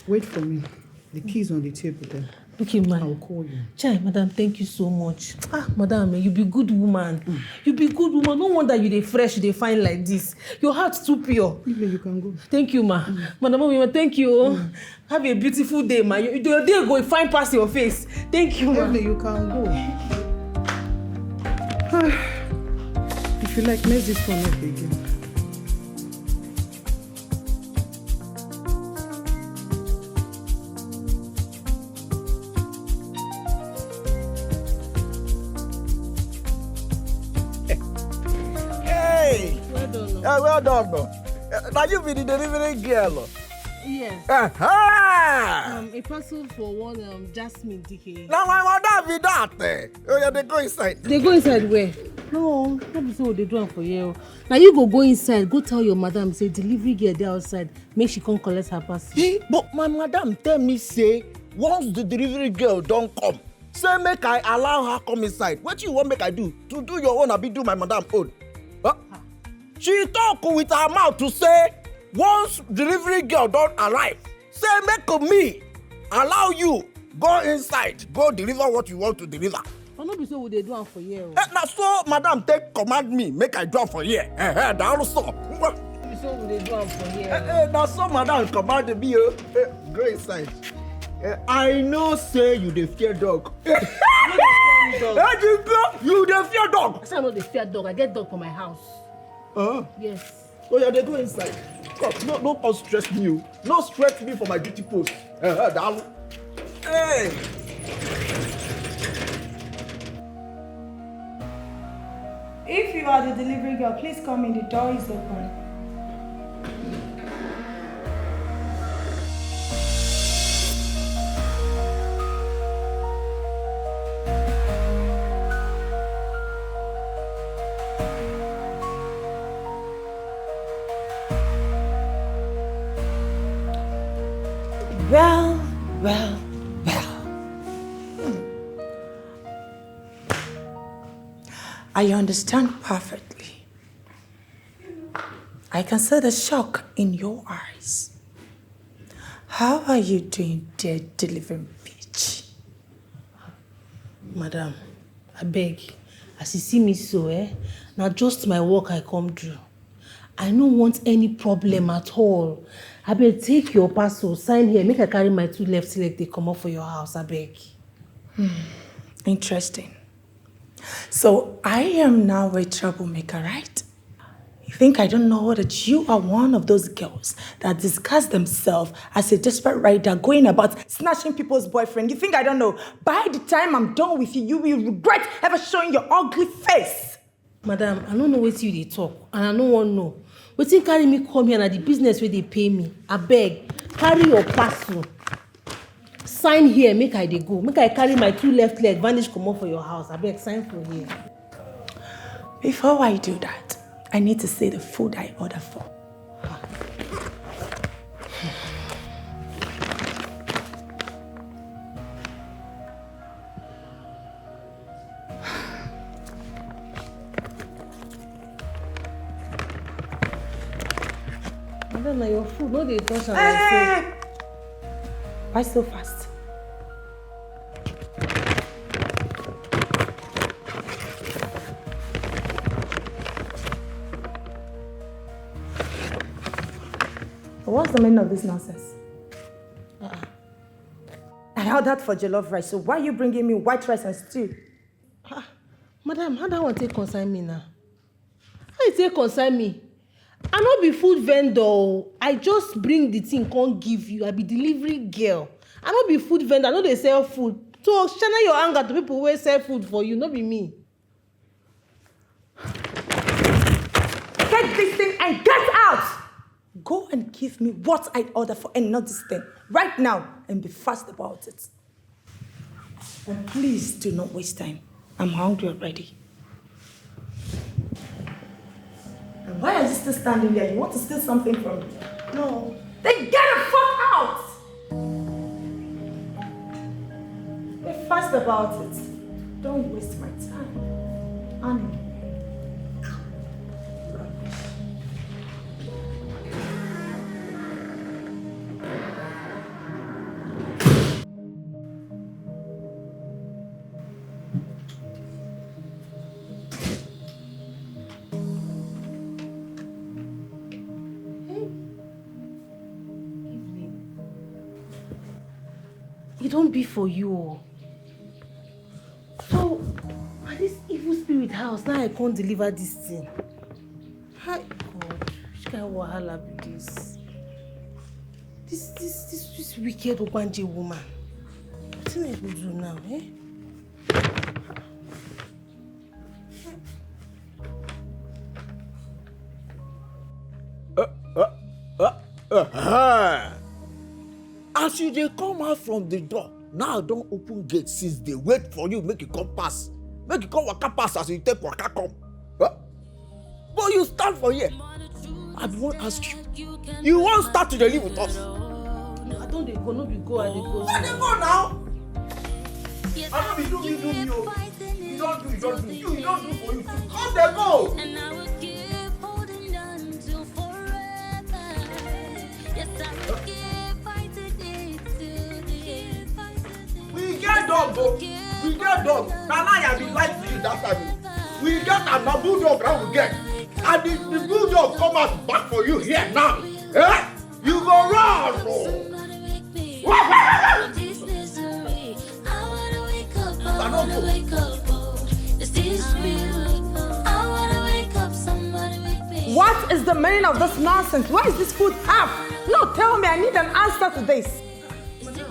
Wait for me. The key's on the table there. Okay, ma. I'll call you. Chai, madam, thank you so much. Madam, you be good woman. You be good woman. No wonder you dey fresh, you dey fine like this. Your heart's too pure. You can go. Thank you, ma. Madam, thank you. Have a beautiful day, ma. Your day go fine past your face. Thank you, ma. You can go. If you like, mess this one up again. Well done, no. Now you be the delivery girl. Yes. A parcel for one Jasmine Dikeh. Now my mother be that. Oh yeah, they go inside. They go inside where? No, not be so they do am for you. Now you go inside, go tell your madam, say delivery girl there outside, make she come collect her parcel. But my madam tell me say once the delivery girl don't come, say make I allow her come inside. What you want make I do? To do your own, I be do my madam own. She talk with her mouth to say once delivery girl don't arrive, say make me allow you go inside, go deliver what you want to deliver. I no be so we dey do am for here. Now so madam take command me make I do am for here. That also. Be so we dey do am for here. Now so madam command me. Go inside. I know say you dey fear dog. You dey fear dog. I say I no dey fear dog. I get dog for my house. Yes. Oh yeah, they go inside. Come, no stress me. No stress me for my duty post. Hey. If you are the delivery girl, please come in. The door is open. Well. I understand perfectly. I can see the shock in your eyes. How are you doing, dear delivering bitch? Madam, I beg. As you see me so, now just my work I come do. I don't want any problem at all. I beg, take your parcel, sign here, make I carry my two left leg, they come up for your house, I beg. Interesting. So I am now a troublemaker, right? You think I don't know that you are one of those girls that disguise themselves as a desperate rider going about snatching people's boyfriend? You think I don't know? By the time I'm done with you, you will regret ever showing your ugly face. Madam, I don't know what you they talk, and I don't want to know. Wetin carry me come here na the business where they pay me. I beg, carry your parcel. Sign here, make I dey go. Make I carry my two left leg, vanish come up for your house. I beg, sign for here. Before I do that, I need to see the food I order for. Madam, na your food, no dey touch am. Why so fast? What's the meaning of this nonsense? I ordered for jollof rice, so why are you bringing me white rice and stew? Madam, how that one take concern me now? How you take concern me? I no be food vendor. I just bring the thing, can't give you. I be delivery girl. I no be food vendor. I know they sell food. So channel your anger to people who sell food for you, not be me. Get this thing and get out! Go and give me what I ordered for and not this thing. Right now, and be fast about it. And please do not waste time. I'm hungry already. And why are you still standing there? You want to steal something from me? No. Then get the fuck out! Be fast about it. Don't waste my time. Honey. it don't be for you. So, at this evil spirit house, now I can't deliver this thing. Hi, God, which kind of wahala be this? This wicked Obanje woman. What am I going to do now, eh? As you dey come out from the door, now don't open gate since they wait for you, make you come pass. Make you come waka pass as you take waka come. But you stand for here. I won't ask you. You won't start to live with us. I don't dey go, no be go, I dey go. Let them go now. I don't be do me. You don't do. You don't do for you. Come they go. And I will keep holding on till forever. Yes, I will keep fighting it till the end. We get dog, bro. We get dog. Now I have been like to you that time. We get a bulldog now we get. And the bulldog come out back for you here now. Eh? You go run, bro. What is the meaning of this nonsense? Where is this food at? No, tell me, I need an answer to this. Madam,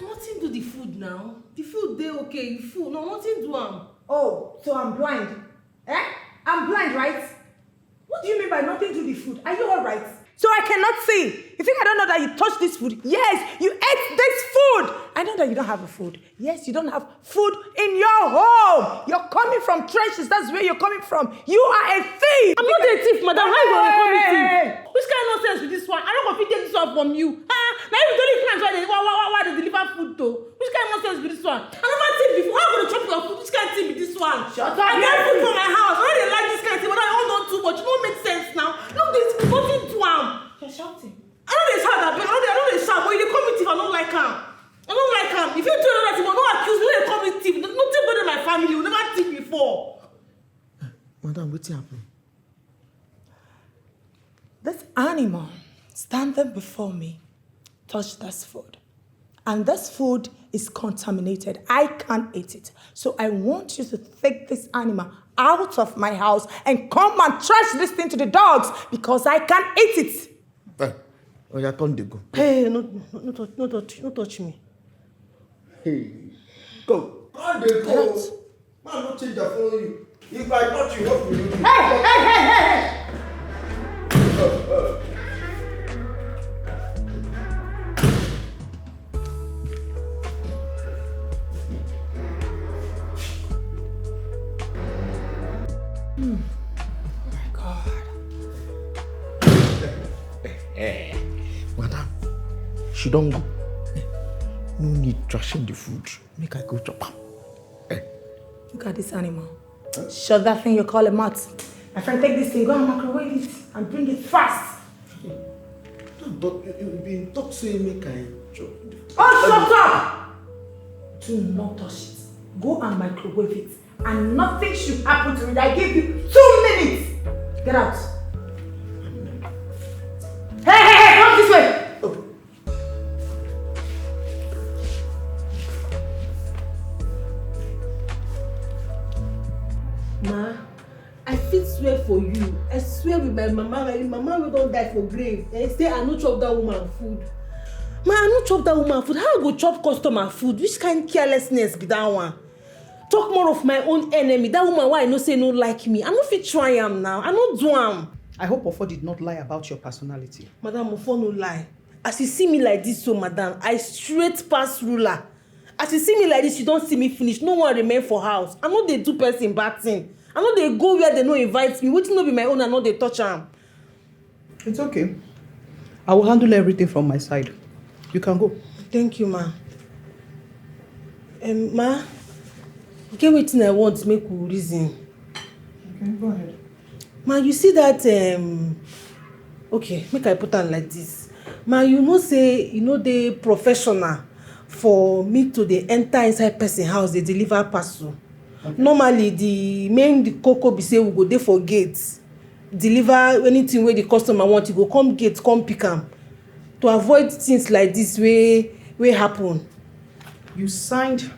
nothing do the food now. The food they okay, you food. No, nothing do Oh, so I'm blind. Eh? I'm blind, right? What do you mean by nothing to the food? Are you alright? So I cannot see. You think I don't know that you touched this food? Yes, you ate this food. I know that you don't have a food. Yes, you don't have food in your home. You're coming from trenches. That's where you're coming from. You are a thief. I'm not a thief, madam. How you gonna call me thief? Which kind of nonsense with this one? I don't go fit take this one from you. Now you don't even why they deliver food though. Which kind of nonsense with this one? I never thief before. How am I gonna chop your food? Which kind of thing with this one? Shut up. I get food from my house. I don't like this kind of thing, but I hold on too much. It don't make sense now. Look, this nothing to You're shouting. I know they shout that, but I know they shout, but you call me thief, I don't like him. I don't like him. If you do that, you will not accuse me, they call me thief. Nothing better than my family, you never thief before. Madam, what's happening? This animal standing before me touched this food. And this food is contaminated. I can't eat it. So I want you to take this animal out of my house and come and trash this thing to the dogs because I can't eat it. Hey, oh, you can't go. Hey, no touch me. Hey, go. Can't they go? Man, don't change that for you. If I touch you, what will you do? Hey! Madam, she don't go. No need trashing the food. Make her go chop am. Look at this animal. Shut that thing you call a mat. My friend, take this thing, go and microwave it and bring it fast. But you been talk say make I chop. Oh, shut up! Do not touch it. Go and microwave it. And nothing should happen to it. I give you 2 minutes. Get out. Hey, come this way. Oh. Ma, I fit swear for you. I swear with my mama we don't die for grave. And say I no chop that woman food. Ma, I no chop that woman food. How I go chop customer food? Which kind of carelessness be that one? Talk more of my own enemy. That woman why I no say no like me. I no fit try am now. I no do am. I hope Ofo did not lie about your personality. Madam, Ofo no lie. As you see me like this, so madam, I straight pass ruler. As you see me like this, you don't see me finish. No one remain for house. I know they do person bad thing. I know they go where they no invite me. Wetin no be my own, I know they touch am. It's okay. I will handle everything from my side. You can go. Thank you, ma. Ma, get wetin I want make we reason. Okay, go ahead. Ma, you see that, okay, make I put am like this. Ma, you know say, you know they professional for me to dey enter inside person house, they deliver parcel. Okay. Normally, the cocoa be say we go there for gates. Deliver anything where the customer want, you go come gate, come pick am. To avoid things like this way, What happen? You signed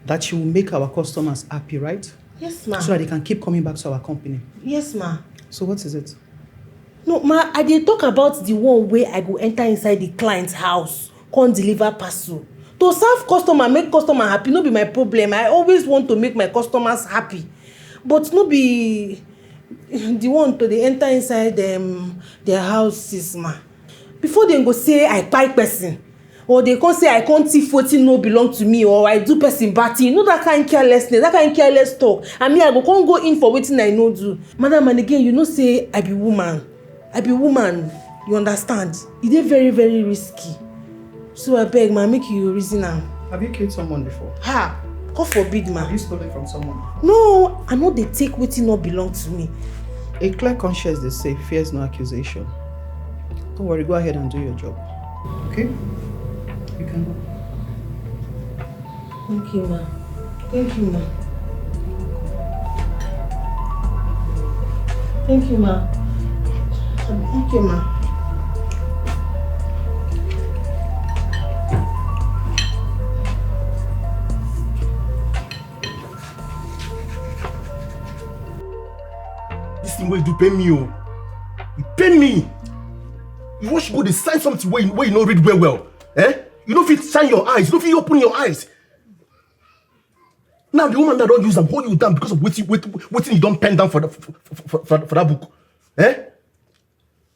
that you will make our customers happy, right? Yes, ma. So that they can keep coming back to our company. Yes, ma. So what is it? No, ma, I dey talk about the one where I go enter inside the client's house, come deliver parcel. To serve customer, make customer happy, no be my problem. I always want to make my customers happy. But no be the one to dey enter inside their houses, ma. Before they go say I buy person, or they come say I can't thief wetin no belong to me, or I do person bad thing. You know that kind carelessness, that kind careless talk. And me, I can't go in for wetin I no do. Madam, and again, you know say I be woman. You understand? It is very, very risky. So I beg, ma, make you reason now. Have you killed someone before? Ha! God forbid, ma. Have you stolen from someone? No, I know they take wetin no belong to me. A clear conscience, they say, fears no accusation. Don't worry, go ahead and do your job. Okay? You can go. Thank you, ma. Thank you, ma. Thank you, ma. Thank you, ma. This thing where you do pay me, oh. You pay me. You want to go to sign something where you know read well. Eh? You don't fit shine your eyes. You don't fit open your eyes. Now the woman that don't use them hold you down because of waiting you don't pen down for that book. Eh?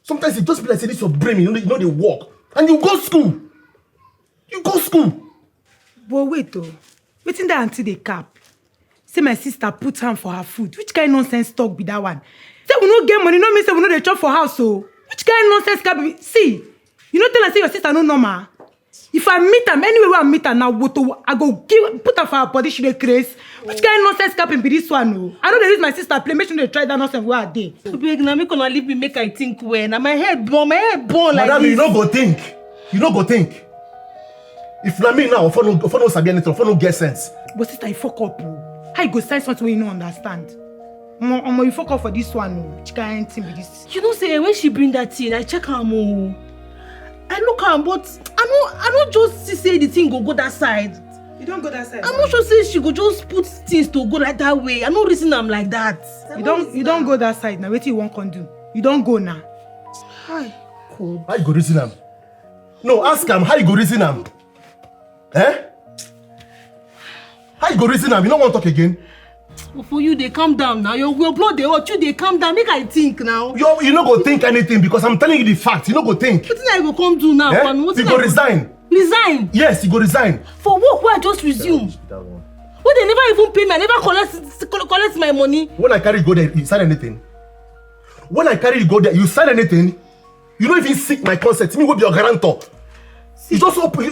Sometimes it just be like say this your brain, you know they work. And you go school. But wait though. Waiting that until they cap. Say my sister put hand for her food. Which kind of nonsense talk be that one? Say we no get money, no mean say we no dey chop for house, so which kind of nonsense cap be? See, you know tell her say your sister no normal. If I meet her, anyway where I meet her now, I go put her for her body, she dey craze. Which kind of nonsense cap be this one, no? I know they use my sister play, make sure they try that nonsense where I dey. Beg, now me gonna leave me make I think when. Now my head burn like this. Madam, you no go think. If na me now, if I no sabi anything, if I no get sense. But sister, you fuck up, bro. How you go say something when you no understand? You fuck up for this one, no. Which kind of thing be this? You know, say when she bring that thing, I check her more. I look her, but I don't just say the thing go that side. You don't go that side. I'm not sure say she go just put things to go like that way. I no reason I'm like that. You don't go that side now. What you want can do? You don't go now. Hi, cool. How you go reason am? No, ask him how you go reason am. Eh? How you go reason am? You don't want to talk again? Well, for you, they calm down now. Your blood they hot. You they calm down. Make I think now. You no go think anything because I'm telling you the fact. You no go think. What I go come do now? Eh? You go resign. Resign? Yes, you go resign. For work where I just resume. Well, they never even pay me. I never collect my money. When I carry you go there, you sign anything? When I carry you go there, you sign anything? You don't even seek my consent. Me will be your guarantor. You just open.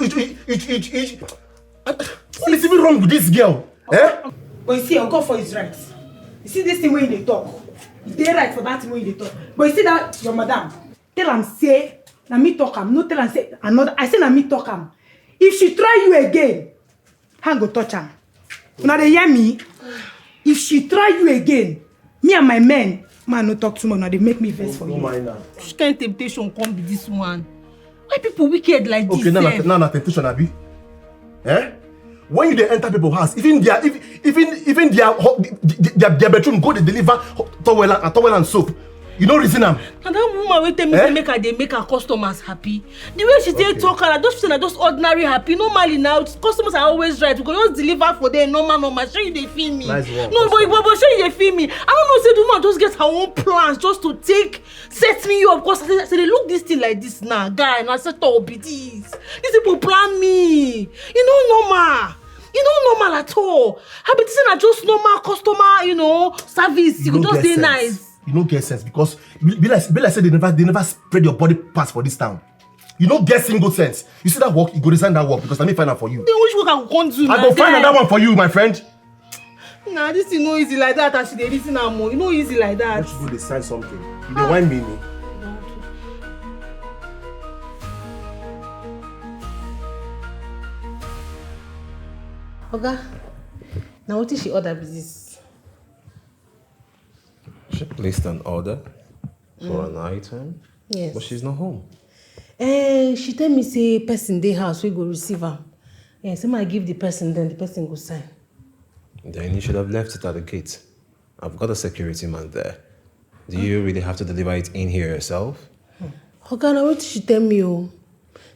What is even wrong with this girl? Eh? But you see, your God for his right. You see this thing when they talk. They right for that thing when they talk. But you see that your madam, tell him say, na me talk him. No tell him say another. I say na me talk him. If she try you again, hand go touch her. Now they hear me. If she try you again, me and my men, man no talk too much. Now they make me vex for you. Which kind of temptation come be this one? Why people wicked like this? Okay, now temptation, Abi. Eh? When you dey enter people's house, even their bedroom go they deliver towel and soap. You know reason am. And that woman will tell me say make her customers happy. The way she take talk, I just ordinary happy. Normally now, customers are always right. We can just deliver for them normal. Sure you they feel me. Nice work. No, but sure you they feel me. I don't know. Say the woman just get her own plans just to set me up. Because I say they look this thing like this now, guy. And I said, oh, be this. These people plan me. You know normal. You know normal at all. I be saying I just normal customer, service. You just stay nice. You don't get sense because be like say they never spread your body parts for this town. You don't get single sense. You see that work, you go resign that work because let me find out for you. Then which work I go do? I go find another one for you, my friend. Nah, this is no easy like that. As they listen now more, you know easy like that. Don't you go decide something? You don't want me. Oga, now what is she order with this? She placed an order for an item, Yes. but she's not home. She tell me say person dey house we go receive am. Say I give the person, then the person go sign. Then you should have left it at the gate. I've got a security man there. Do you really have to deliver it in here yourself? Oga, na wetin she tell me o.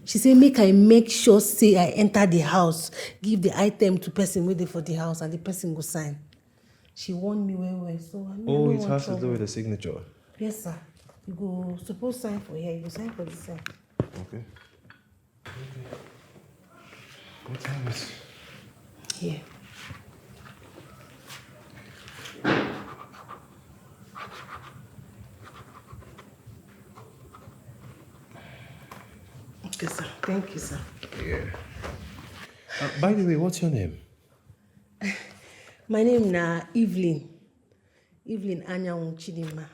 She say make I make sure say I enter the house, give the item to person wey dey for the house, and the person go sign. She warn me well, so I Oh, no it want has to trouble. do with the signature. Yes, sir. You go suppose sign for here. You go sign for this side. Okay. What time is it? Here. Okay, sir. Thank you, sir. Yeah. By the way, what's your name? My name na Evelyn. Evelyn Anyanwu Chidinma.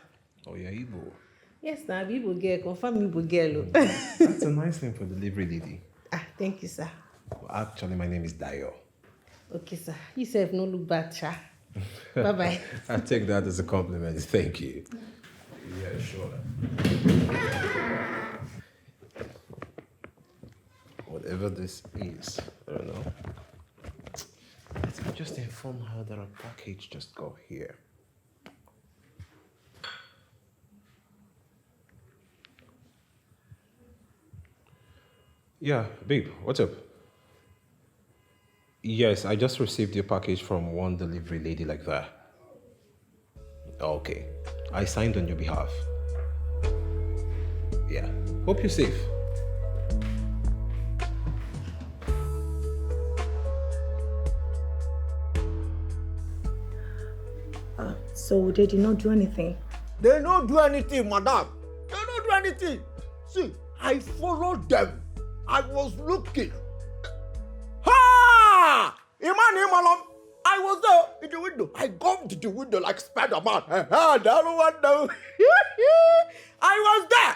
Oh, you're Igbo. Yes, na Igbo girl. Confirm Igbo girl. That's a nice name for delivery lady. Thank you, sir. Well, actually, my name is Dio. Okay, sir. You sef no look bad, sha. Bye-bye. I take that as a compliment. Thank you. Yeah, sure. Whatever this is, I don't know. Let me just inform her that a package just got here. Yeah, babe, what's up? Yes, I just received your package from one delivery lady like that. Okay, I signed on your behalf. Yeah, hope you're safe. So they did not do anything? They don't do anything, madam. They don't do anything. See, I followed them. I was looking. Ha! Iman, I was there in the window. I gummed the window like Spider-Man. I don't want to. I was there.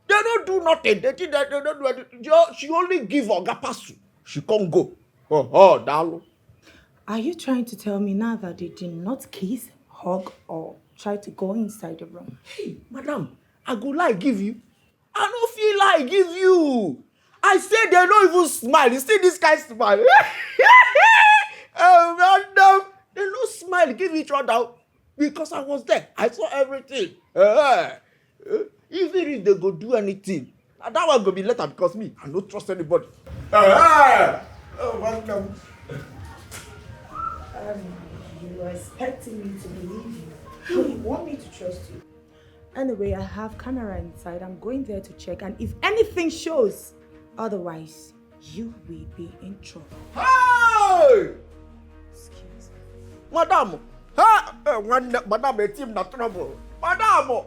They don't do nothing. They did that. They don't do anything. She only give Oga Pasu. She can't go. Oh, Dalo. Are you trying to tell me now that they did not kiss, hug, or try to go inside the room? Hey, madam, I go lie give you. I don't feel like give you. I say they don't even smile. You see this guy smile? Oh, madam, they don't smile, give each other because I was there. I saw everything. Even if they go do anything, that one go be later because me, I don't trust anybody. Oh, madam. You are expecting me to believe you. So you want me to trust you. Anyway, I have camera inside. I'm going there to check. And if anything shows otherwise, you will be in trouble. Hey! Excuse me. Madam! Madam, a team not trouble. Madam!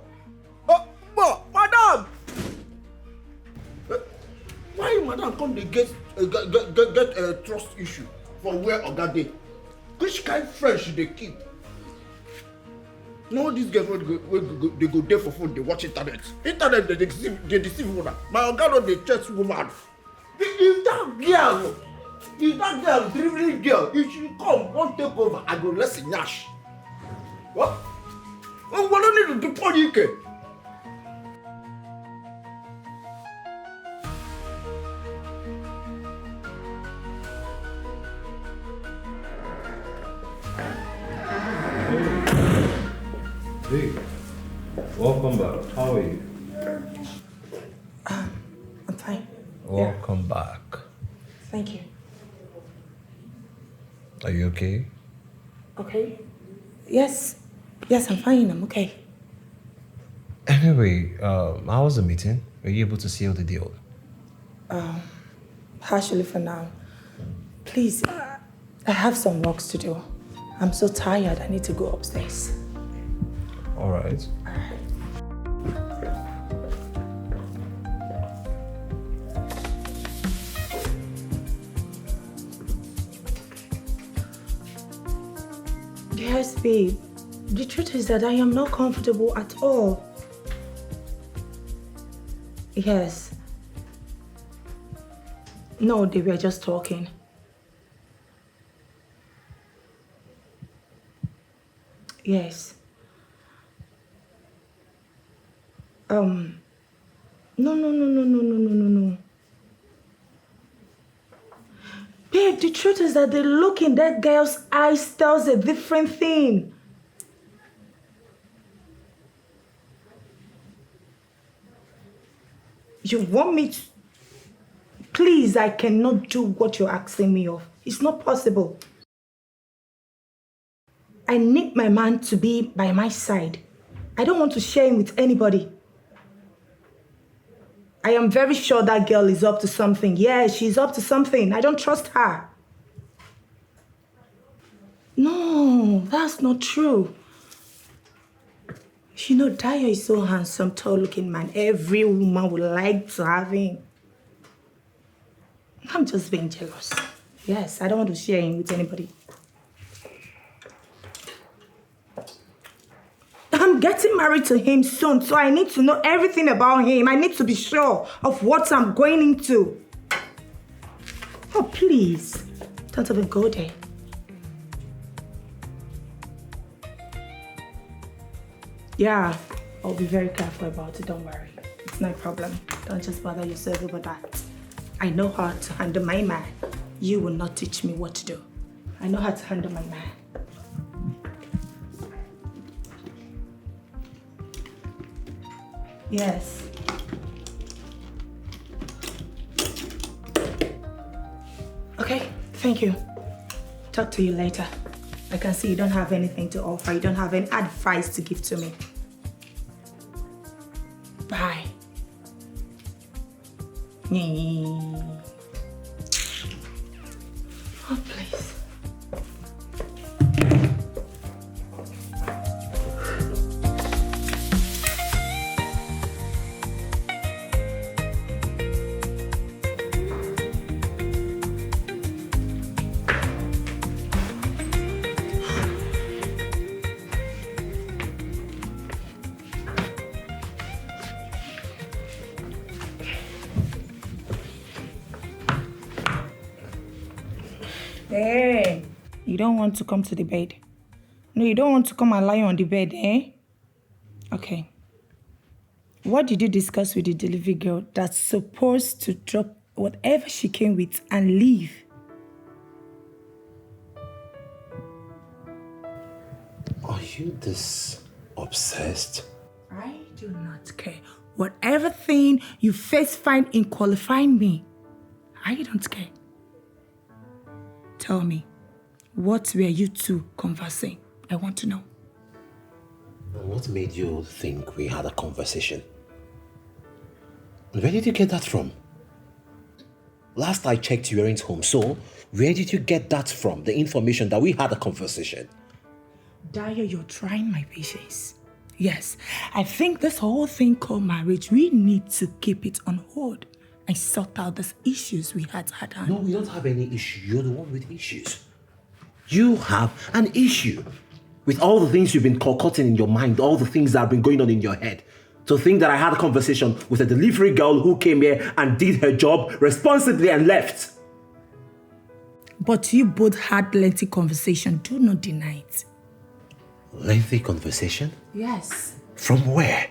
Madam! Why madam come to get a trust issue for where Oga dey? Which kind of friend should they keep? No, these girls they go there for phone, they watch internet. Internet they deceive woman. My Oga no dey chase woman. If that girl, delivery girl, if she come, won't take over, I go less nyash. What? Oh, what do you need to do for you? Hey, welcome back. How are you? I'm fine. Welcome back. Thank you. Are you okay? Okay. Yes, I'm fine. I'm okay. Anyway, how was the meeting? Were you able to seal the deal? Partially for now. Please, I have some works to do. I'm so tired. I need to go upstairs. All right. Yes, babe. The truth is that I am not comfortable at all. Yes. No, they were just talking. Yes. No. Babe, the truth is that the look in that girl's eyes tells a different thing. You want me to... Please, I cannot do what you're asking me of. It's not possible. I need my man to be by my side. I don't want to share him with anybody. I am very sure that girl is up to something. Yeah, she's up to something. I don't trust her. No, that's not true. You know, Dikeh is so handsome, tall-looking man. Every woman would like to have him. I'm just being jealous. Yes, I don't want to share him with anybody. I'm getting married to him soon, so I need to know everything about him. I need to be sure of what I'm going into. Oh, please. Don't even go there. Yeah, I'll be very careful about it, don't worry. It's no problem. Don't just bother yourself over that. I know how to handle my man. You will not teach me what to do. I know how to handle my man. Yes. Okay, thank you. Talk to you later. I can see you don't have anything to offer. You don't have any advice to give to me. Bye. Oh, please. Hey, you don't want to come to the bed? No, you don't want to come and lie on the bed, eh? Okay. What did you discuss with the delivery girl that's supposed to drop whatever she came with and leave? Are you this obsessed? I do not care. Whatever thing you first find in qualifying me, I don't care. Tell me, what were you two conversing? I want to know. What made you think we had a conversation? Where did you get that from? Last I checked, you weren't home, so where did you get that from? The information that we had a conversation? Dikeh, you're trying my patience. Yes, I think this whole thing called marriage, we need to keep it on hold and sort out these issues we had at hand. No, we don't have any issue. You're the one with issues. You have an issue with all the things you've been concocting in your mind, all the things that have been going on in your head. To think that I had a conversation with a delivery girl who came here and did her job responsibly and left. But you both had lengthy conversation. Do not deny it. Lengthy conversation? Yes. From where?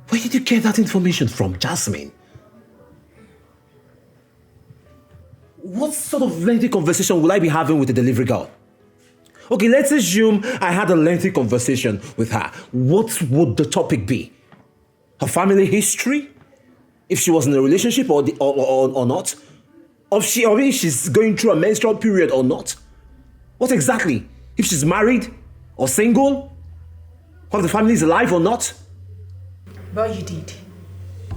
Where did you get that information from, Jasmine? What sort of lengthy conversation will I be having with the delivery girl? Okay, let's assume I had a lengthy conversation with her. What would the topic be? Her family history? If she was in a relationship or not? Or if she's going through a menstrual period or not? What exactly? If she's married or single? If the family is alive or not? Well, you did.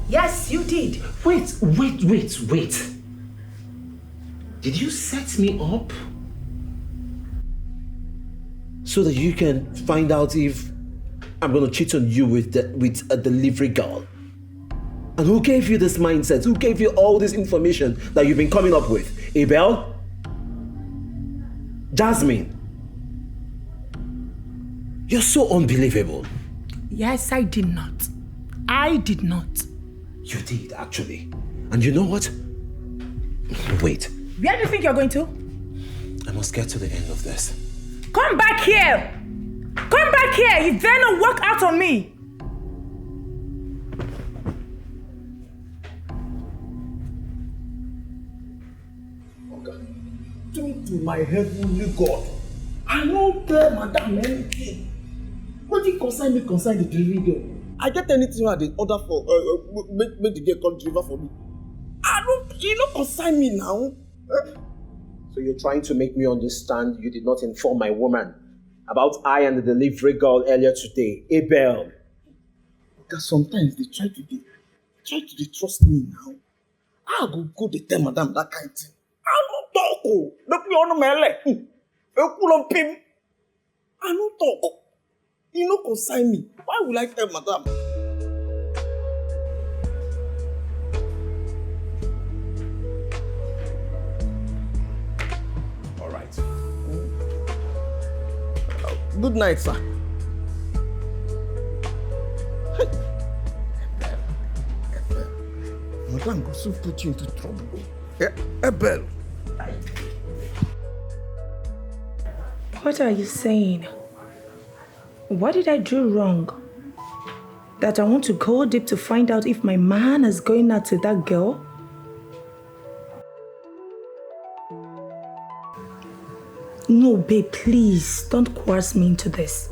Yes, you did. Wait. Did you set me up so that you can find out if I'm going to cheat on you with a delivery girl? And who gave you this mindset? Who gave you all this information that you've been coming up with? Abel? Jasmine? You're so unbelievable. Yes, I did not. I did not. You did, actually. And you know what? Wait. Where do you think you're going to? I must get to the end of this. Come back here! Come back here! You dare not walk out on me! my heavenly God. I don't tell madam anything. What you concern me concern the delivery girl? I get anything I dey order for make the girl come deliver for me. You don't concern me now. So you're trying to make me understand you did not inform my woman about I and the delivery girl earlier today, Abel. Because sometimes they try to trust me now. I go to tell madam that kind of thing. I don't talk. Look me on my leg. I don't talk. You don't concern me. Why would I tell madam? All right. Good night, sir. Madam go soon put you into trouble. Ebel. What are you saying? What did I do wrong? That I want to go deep to find out if my man is going out to that girl? No, babe, please, don't coerce me into this.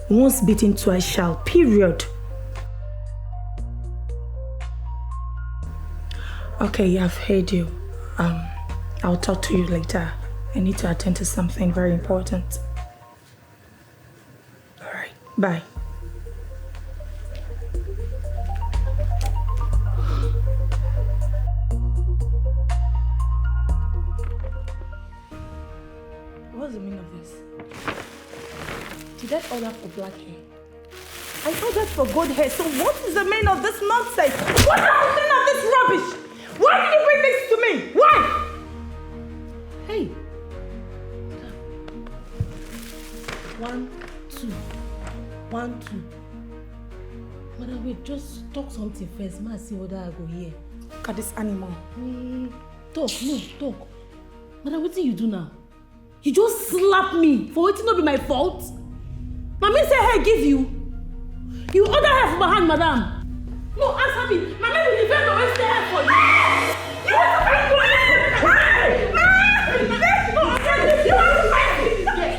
Once bitten, twice shall, period. Okay, I've heard you. I'll talk to you later. I need to attend to something very important. All right, bye. What's the meaning of this? Did I order for black hair? I ordered for gold hair, so what is the meaning of this nonsense? What is the meaning of this rubbish? Why did you bring this to me? Why? Hey. 1, 2. 1, 2. Madam, wait, just talk something first. Ma see whether I go here. Look at this animal. Talk. Madam, what do you do now? You just slap me for it not be my fault? Mami say hey give you. You order her for my hand, madam. No, answer me. Mami will defend the way stay here for you. You want to fight me? You want to fight me?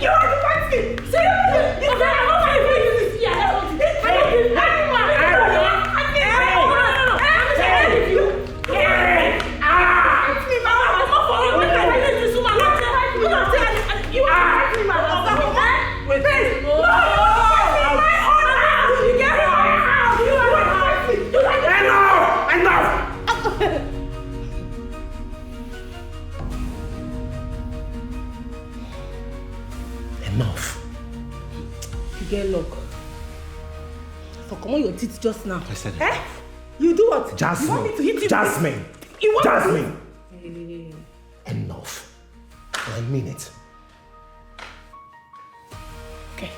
You want to fight me? Say you okay, I'm not fighting for you this year. Enough. You get luck. For come on your teeth just now. I said You do what? Jasmine. You want me to hit you? Jasmine. You want Jasmine. Me? Enough. I mean it. Okay.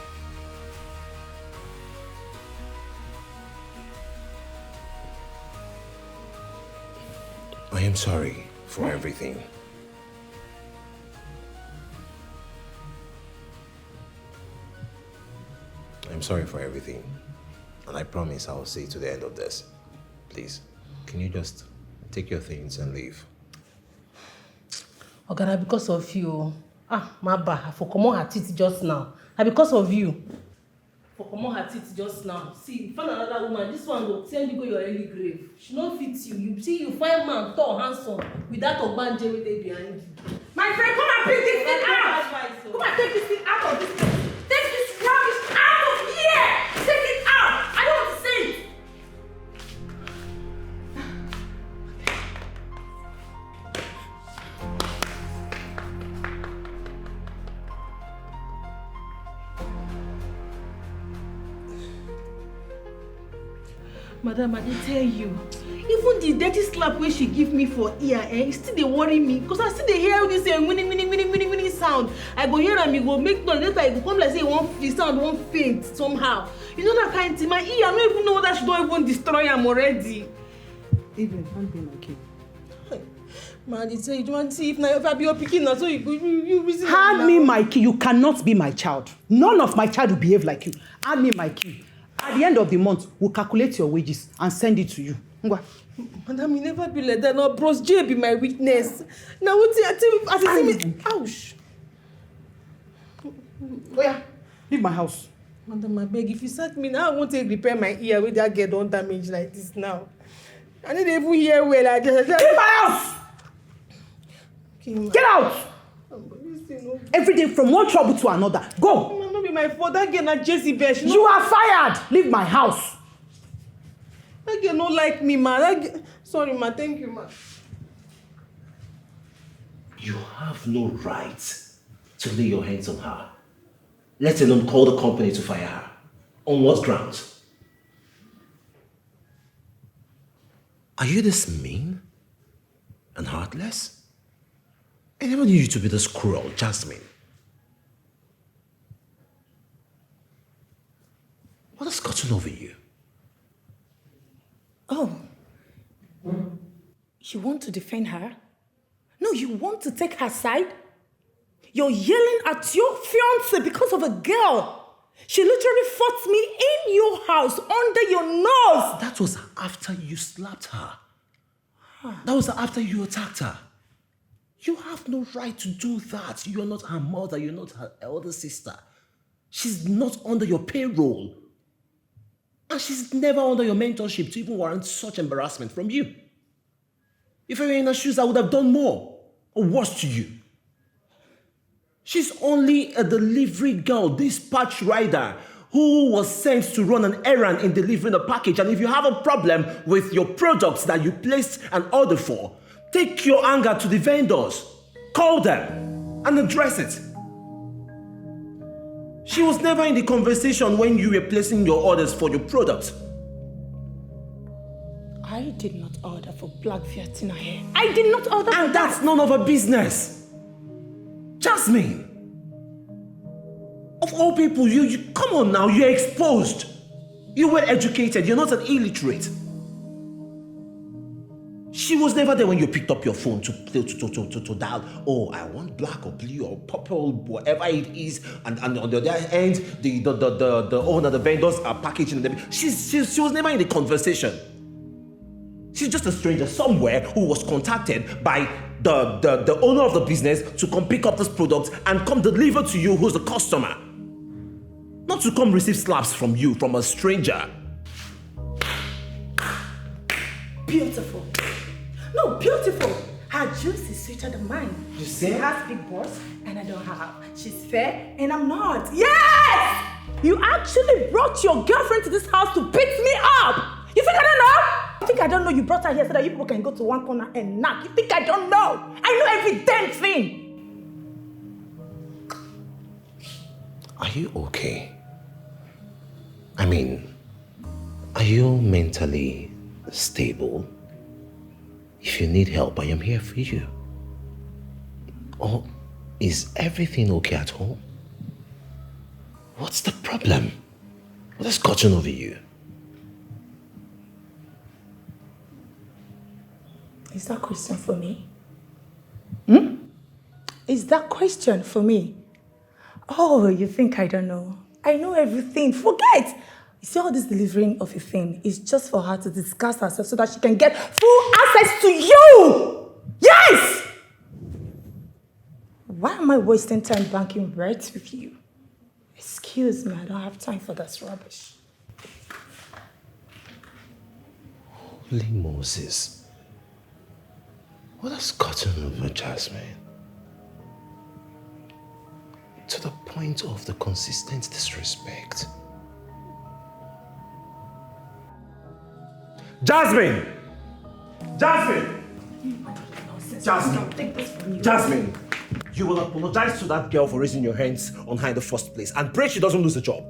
I am sorry for everything. I'm sorry for everything. And I promise I'll see to the end of this. Please, can you just take your things and leave? Ogana, because of you. My bad. For come on her teeth just now. And because of you. For come on her teeth just now. See, find another woman. This one will send you go your early grave. She don't fit you. You see, you find man tall, handsome, with that ogbanje with it behind you. My friend, come and pick this thing out. Come and take this thing out of this place. Take this rubbish out of here. Take it out. I don't want to see it. Madam, I did tell you. Even the dirty slap wey she give me for ear, it still dey worry me. Because I still dey hear this winning sound. I go hear am, e go make noise. Later, e go come like say the sound won't faint somehow. You know that kind of thing. My ear, I don't even know that she don't even destroy am already. Even hand me my key. Man, they say you don't want to see if I be your pikin now, so you reason. Hand me my key. You cannot be my child. None of my child will behave like you. Hand me my key. At the end of the month, we'll calculate your wages and send it to you. Ngwa. Madam, you never be like that. Now, Bros J be my witness. Now, what I tell you, ouch. Oh yeah, leave my house. Madam, I beg, if you sack me now, I won't take repair my ear with that girl don't damage like this now. I need to even hear well. I just leave my house! Okay, get out! Every day from one trouble to another. Go! Mama, no be my fault. That girl not Jezebel. You are fired! Leave my house! That girl don't like me, ma. Sorry, ma. Thank you, ma. You have no right to lay your hands on her, let alone call the company to fire her. On what grounds? Are you this mean and heartless? I never knew you to be this cruel, Jasmine. What has gotten over you? Oh. You want to defend her? No, you want to take her side? You're yelling at your fiancé because of a girl. She literally fought me in your house, under your nose. That was after you slapped her. That was after you attacked her. You have no right to do that. You're not her mother. You're not her elder sister. She's not under your payroll. And she's never under your mentorship to even warrant such embarrassment from you. If I were in her shoes, I would have done more or worse to you. She's only a delivery girl, dispatch rider, who was sent to run an errand in delivering a package. And if you have a problem with your products that you placed an order for, take your anger to the vendors, call them, and address it. She was never in the conversation when you were placing your orders for your product. I did not order for black Vietnam hair. I did not order for And that's none of her business. Jasmine. Of all people, you come on now, you're exposed. You were educated, you're not an illiterate. She was never there when you picked up your phone to dial, oh, I want black or blue or purple, whatever it is. And on the other end, the owner, the vendors are packaging them. She was never in the conversation. She's just a stranger somewhere who was contacted by the owner of the business to come pick up this product and come deliver to you who's the customer. Not to come receive slaps from you, from a stranger. Beautiful. No, beautiful. Her juice is sweeter than mine. You see? She has big balls and I don't have. She's fair and I'm not. Yes! You actually brought your girlfriend to this house to beat me up. You think I don't know? You think I don't know you brought her here so that you people can go to one corner and knock? You think I don't know? I know every damn thing. Are you okay? I mean, are you mentally stable? If you need help, I am here for you. Or is everything okay at home? What's the problem? What has gotten over you? Is that question for me? Is that question for me? Oh, you think I don't know? I know everything. Forget! You see, all this delivering of a thing is just for her to discuss herself so that she can get full access to you! Yes! Why am I wasting time banking words with you? Excuse me, I don't have time for this rubbish. Holy Moses. What has gotten over Jasmine? To the point of the consistent disrespect. Jasmine! Jasmine! Jasmine! Jasmine! You will apologize to that girl for raising your hands on her in the first place and pray she doesn't lose the job.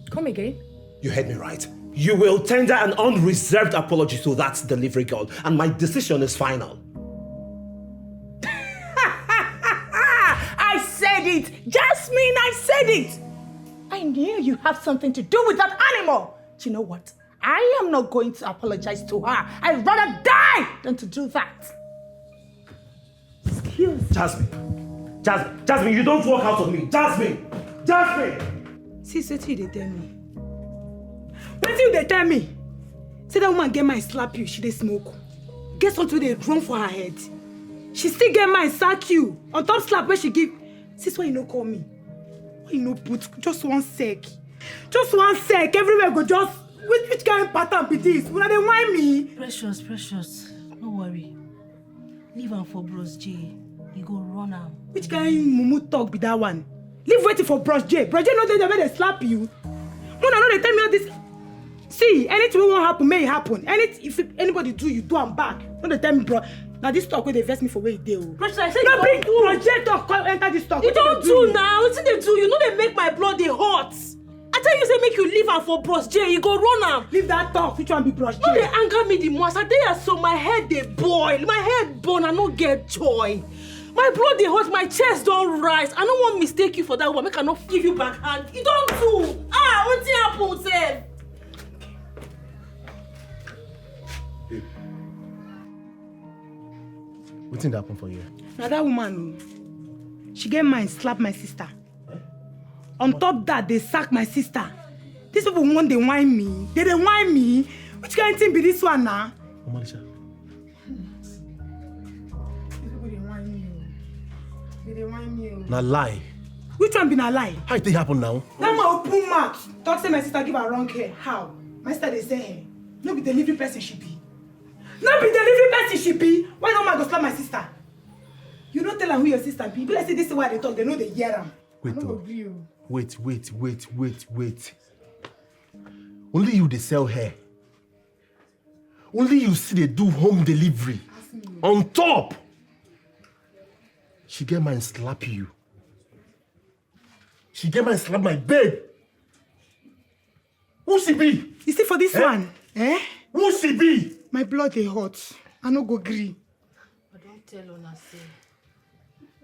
Come again? You heard me right. You will tender an unreserved apology to that delivery girl, and my decision is final. I said it! Jasmine, I said it! I knew you have something to do with that animal. Do you know what? I am not going to apologize to her. I'd rather die than to do that. Excuse me. Jasmine, you don't walk out of me. Jasmine! See, what you tell me? What you tell me? Say that woman get my slap you, she dey smoke. Get something they run for her head. She still get my sack you. On top slap where she give Since why you no call me? Why you no put just 1 sec? Just 1 sec. Everywhere go just which kind of pattern be this? When they whine me? Precious. No worry. Leave am for Bros J. He go run am. Which kind of mumu talk be that one? Leave waiting for Bros J. Bros J no dey there when they slap you. Mona no dey tell me all this. See, anything wey won't happen, may it happen. If anybody do, you do am back. No dey tell me, bro. Now this talk where they vex me for where you dey. Precious, I said no bring Bros J talk come enter this talk. You don't do now. Wetin dey do? You know they make my blood dey hot. I tell you say make you leave am for Bros J. You go run am. Leave that talk. Which one be Bros J? No dey anger me the most. I tell you so my head dey boil. My head burn. I no get joy. My blood dey hot. My chest don rise. I no wan mistake you for that one. Make I no give you back hand. You don't do. Wetin happen sef? Wetin dey happen for you? Now that woman, she get mind slap my sister. On top that, they sack my sister. These people want they whine me. They whine me. Which kind of thing be this one now? Omalisha. These people they whine me. They whine me. Na lie. Which one be na lie? How it happen now? That my open mouth. Talk say my sister give her wrong hair. How? My sister they say hair. No be delivery person she be. No be delivery person she be. Why no man go slap my sister? You don't tell her who your sister be. Be like say this is why they talk. They know they hear them. Wait. Only you they sell hair. Only you see they do home delivery. On top. She get mine slap you. She get mine slap my babe. Who she be? You see for this one? Who she be? My blood they hot. I no go gree. I don't tell una say.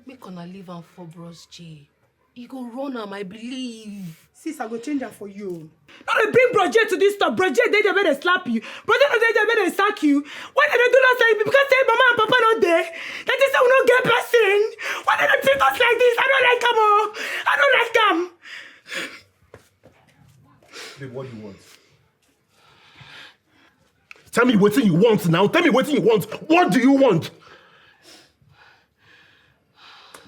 Make una leave am for Bros J. He go run am, I believe. Sis, I go change her for you. No, they bring Bros J to this stuff. Bros J, they where they slap you. Bros J, they where they sack you. Why did they do that like because say mama and papa not there? That is say we don't get person. Why did they treat us like this? I don't like them all. I don't like them. Babe, what do you want? Tell me what you want now. Tell me what you want. What do you want?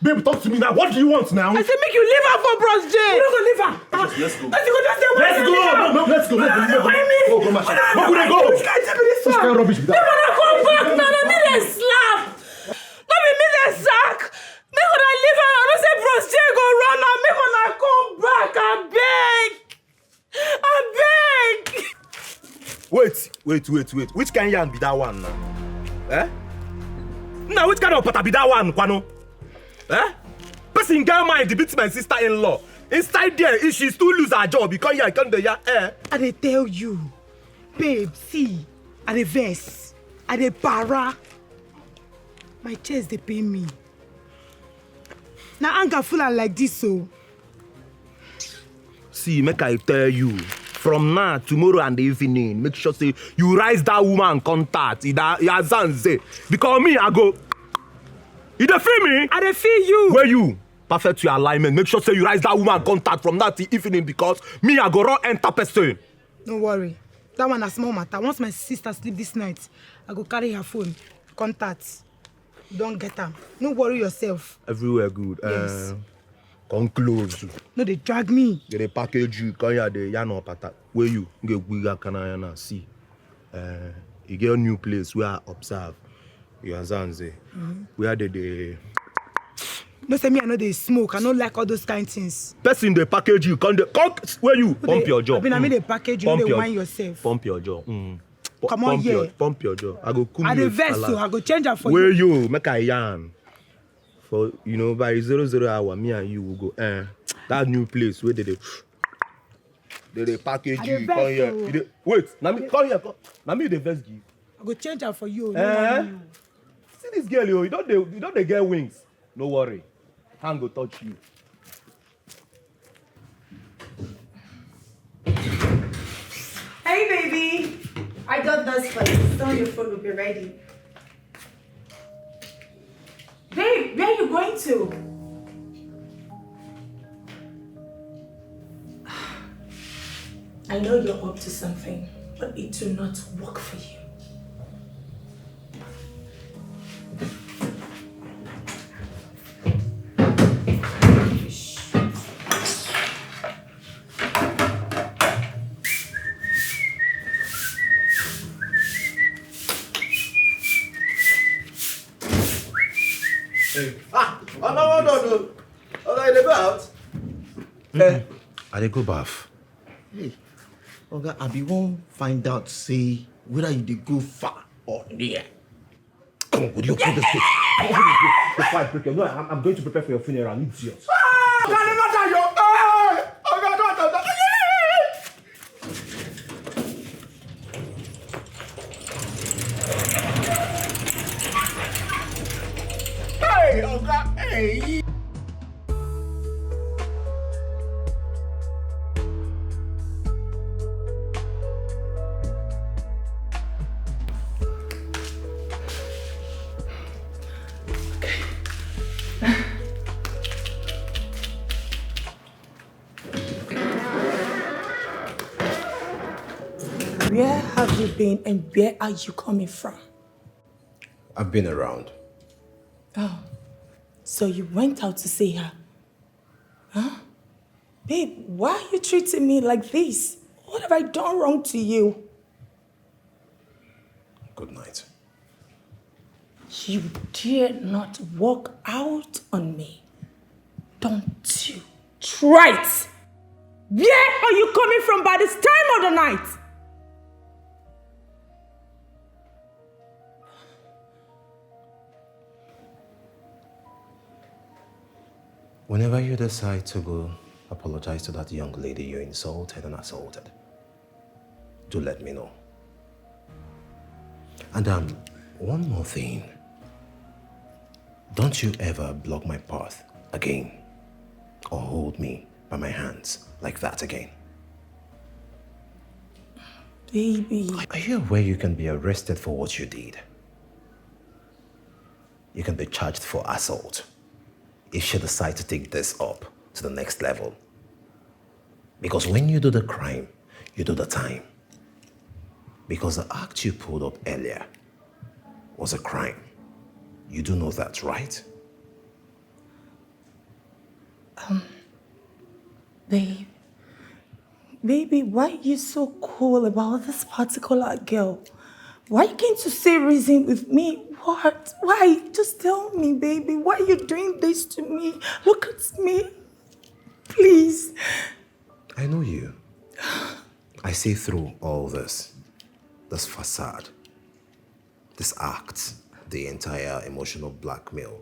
Babe, talk to me now. What do you want now? I said make you leave her for Bros J. You don't go leave her. Let's go. Let's go. Let's go. No, let's go. Let's go. Go, Masha. Where could they go? Which kind of this one? Which kind of rubbish be that? Make una come back now. Na me dey slap. No be me dey sack. Make una leave her. I know say Bros J go run am. Make una come back. I beg. Wait. Which kind yarn be that one now? Now which kind of pata be that one, Kwano? Person get mind to beat my sister-in-law. Inside there, if she still lose her job because I can't do that. I dey tell you, babe, see, I dey vex, I dey para. My chest dey pain me. Now anger full like this, so. See, make I tell you. From now, tomorrow and the evening, make sure say you rise that woman contact. Because me, I go. You dey feel me? I dey feel you. Where you? Perfect your alignment. Make sure say you rise that woman contact from that till evening because me, I go run enter person. Don't worry. That one a small matter. Once my sister sleep this night, I go carry her phone. Contact. You don't get her. No worry yourself. Everywhere good. Yes. Come close. No, they drag me. They package you. Come here, they yano pata. Where you? Get bigger canayana. See. You get a new place where I observe. You understand? Where they. No say me I know they smoke. I don't like all those kind of things. Person they package you. Come where you? Pump your jaw. I mean they package you. They wine yourself. Pump your jaw. Come on here. Pump your jaw. I go cool you. I the vessel. I go change her for where you. Where you? Make a yarn. For by 00 hour, me and you will go. That new place where they package you. Come here. Wait. Now me come here. Now me the best give. I go change her for you. No see this girl, you don't they get wings. No worry. Hand go touch you. Hey baby. I got this for you. So your phone will be ready. Babe, where are you going to? I know you're up to something, but it will not work for you. out? I dey go bath. Hey, Oga, I be won't find out, say, whether you dey go far or near. Come on, would you open this gate? No, I'm going to prepare for your funeral, idiot. Hey, Oga, hey! Where have you been and where are you coming from? I've been around. Oh, so you went out to see her? Huh? Babe, why are you treating me like this? What have I done wrong to you? Good night. You dare not walk out on me. Don't you try it. Where are you coming from by this time of the night? Whenever you decide to go apologize to that young lady you insulted and assaulted, do let me know. And one more thing. Don't you ever block my path again or hold me by my hands like that again. Baby. Are you aware you can be arrested for what you did? You can be charged for assault if you decide to take this up to the next level. Because when you do the crime, you do the time. Because the act you pulled up earlier was a crime. You do know that, right? Baby, why are you so cool about this particular girl? Why can't you say reason with me? What? Why? Just tell me, baby. Why are you doing this to me? Look at me. Please. I know you. I see through all this facade, this act, the entire emotional blackmail,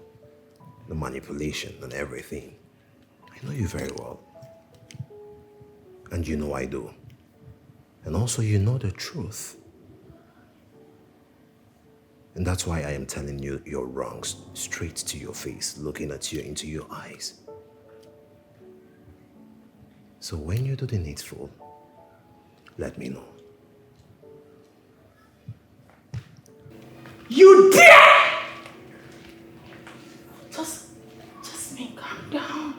the manipulation and everything. I know you very well. And you know I do. And also you know the truth. And that's why I am telling you your wrongs straight to your face, looking at you into your eyes. So when you do the needful, let me know. You dare! Jasmine, calm down.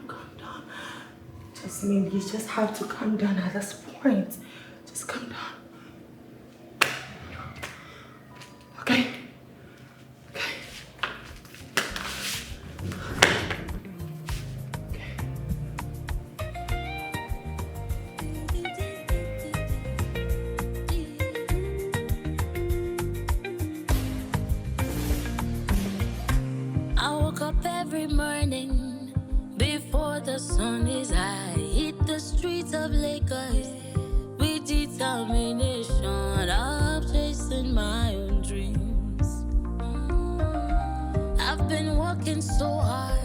Jasmine, you just have to calm down at this point. Just calm down. Okay? I woke up every morning before the sun is high. Hit the streets of Lagos with determination. I'm chasing my own dreams. I've been working so hard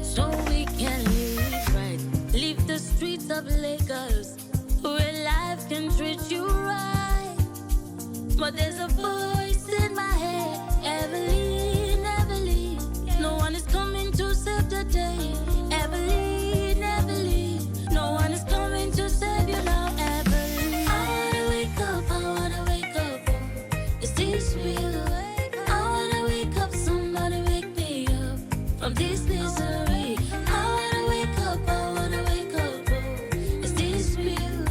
so we can live right. Leave the streets of Lagos where life can treat you right. But there's a voice in my head, Evelyn, Evelyn. No one is coming to save the day. Evelyn, Evelyn. No one is coming to save you now, Evelyn. I wanna wake up, I wanna wake up. Is this real? I wanna wake up, somebody wake me up from this misery. I wanna wake up, I wanna wake up. Is this real?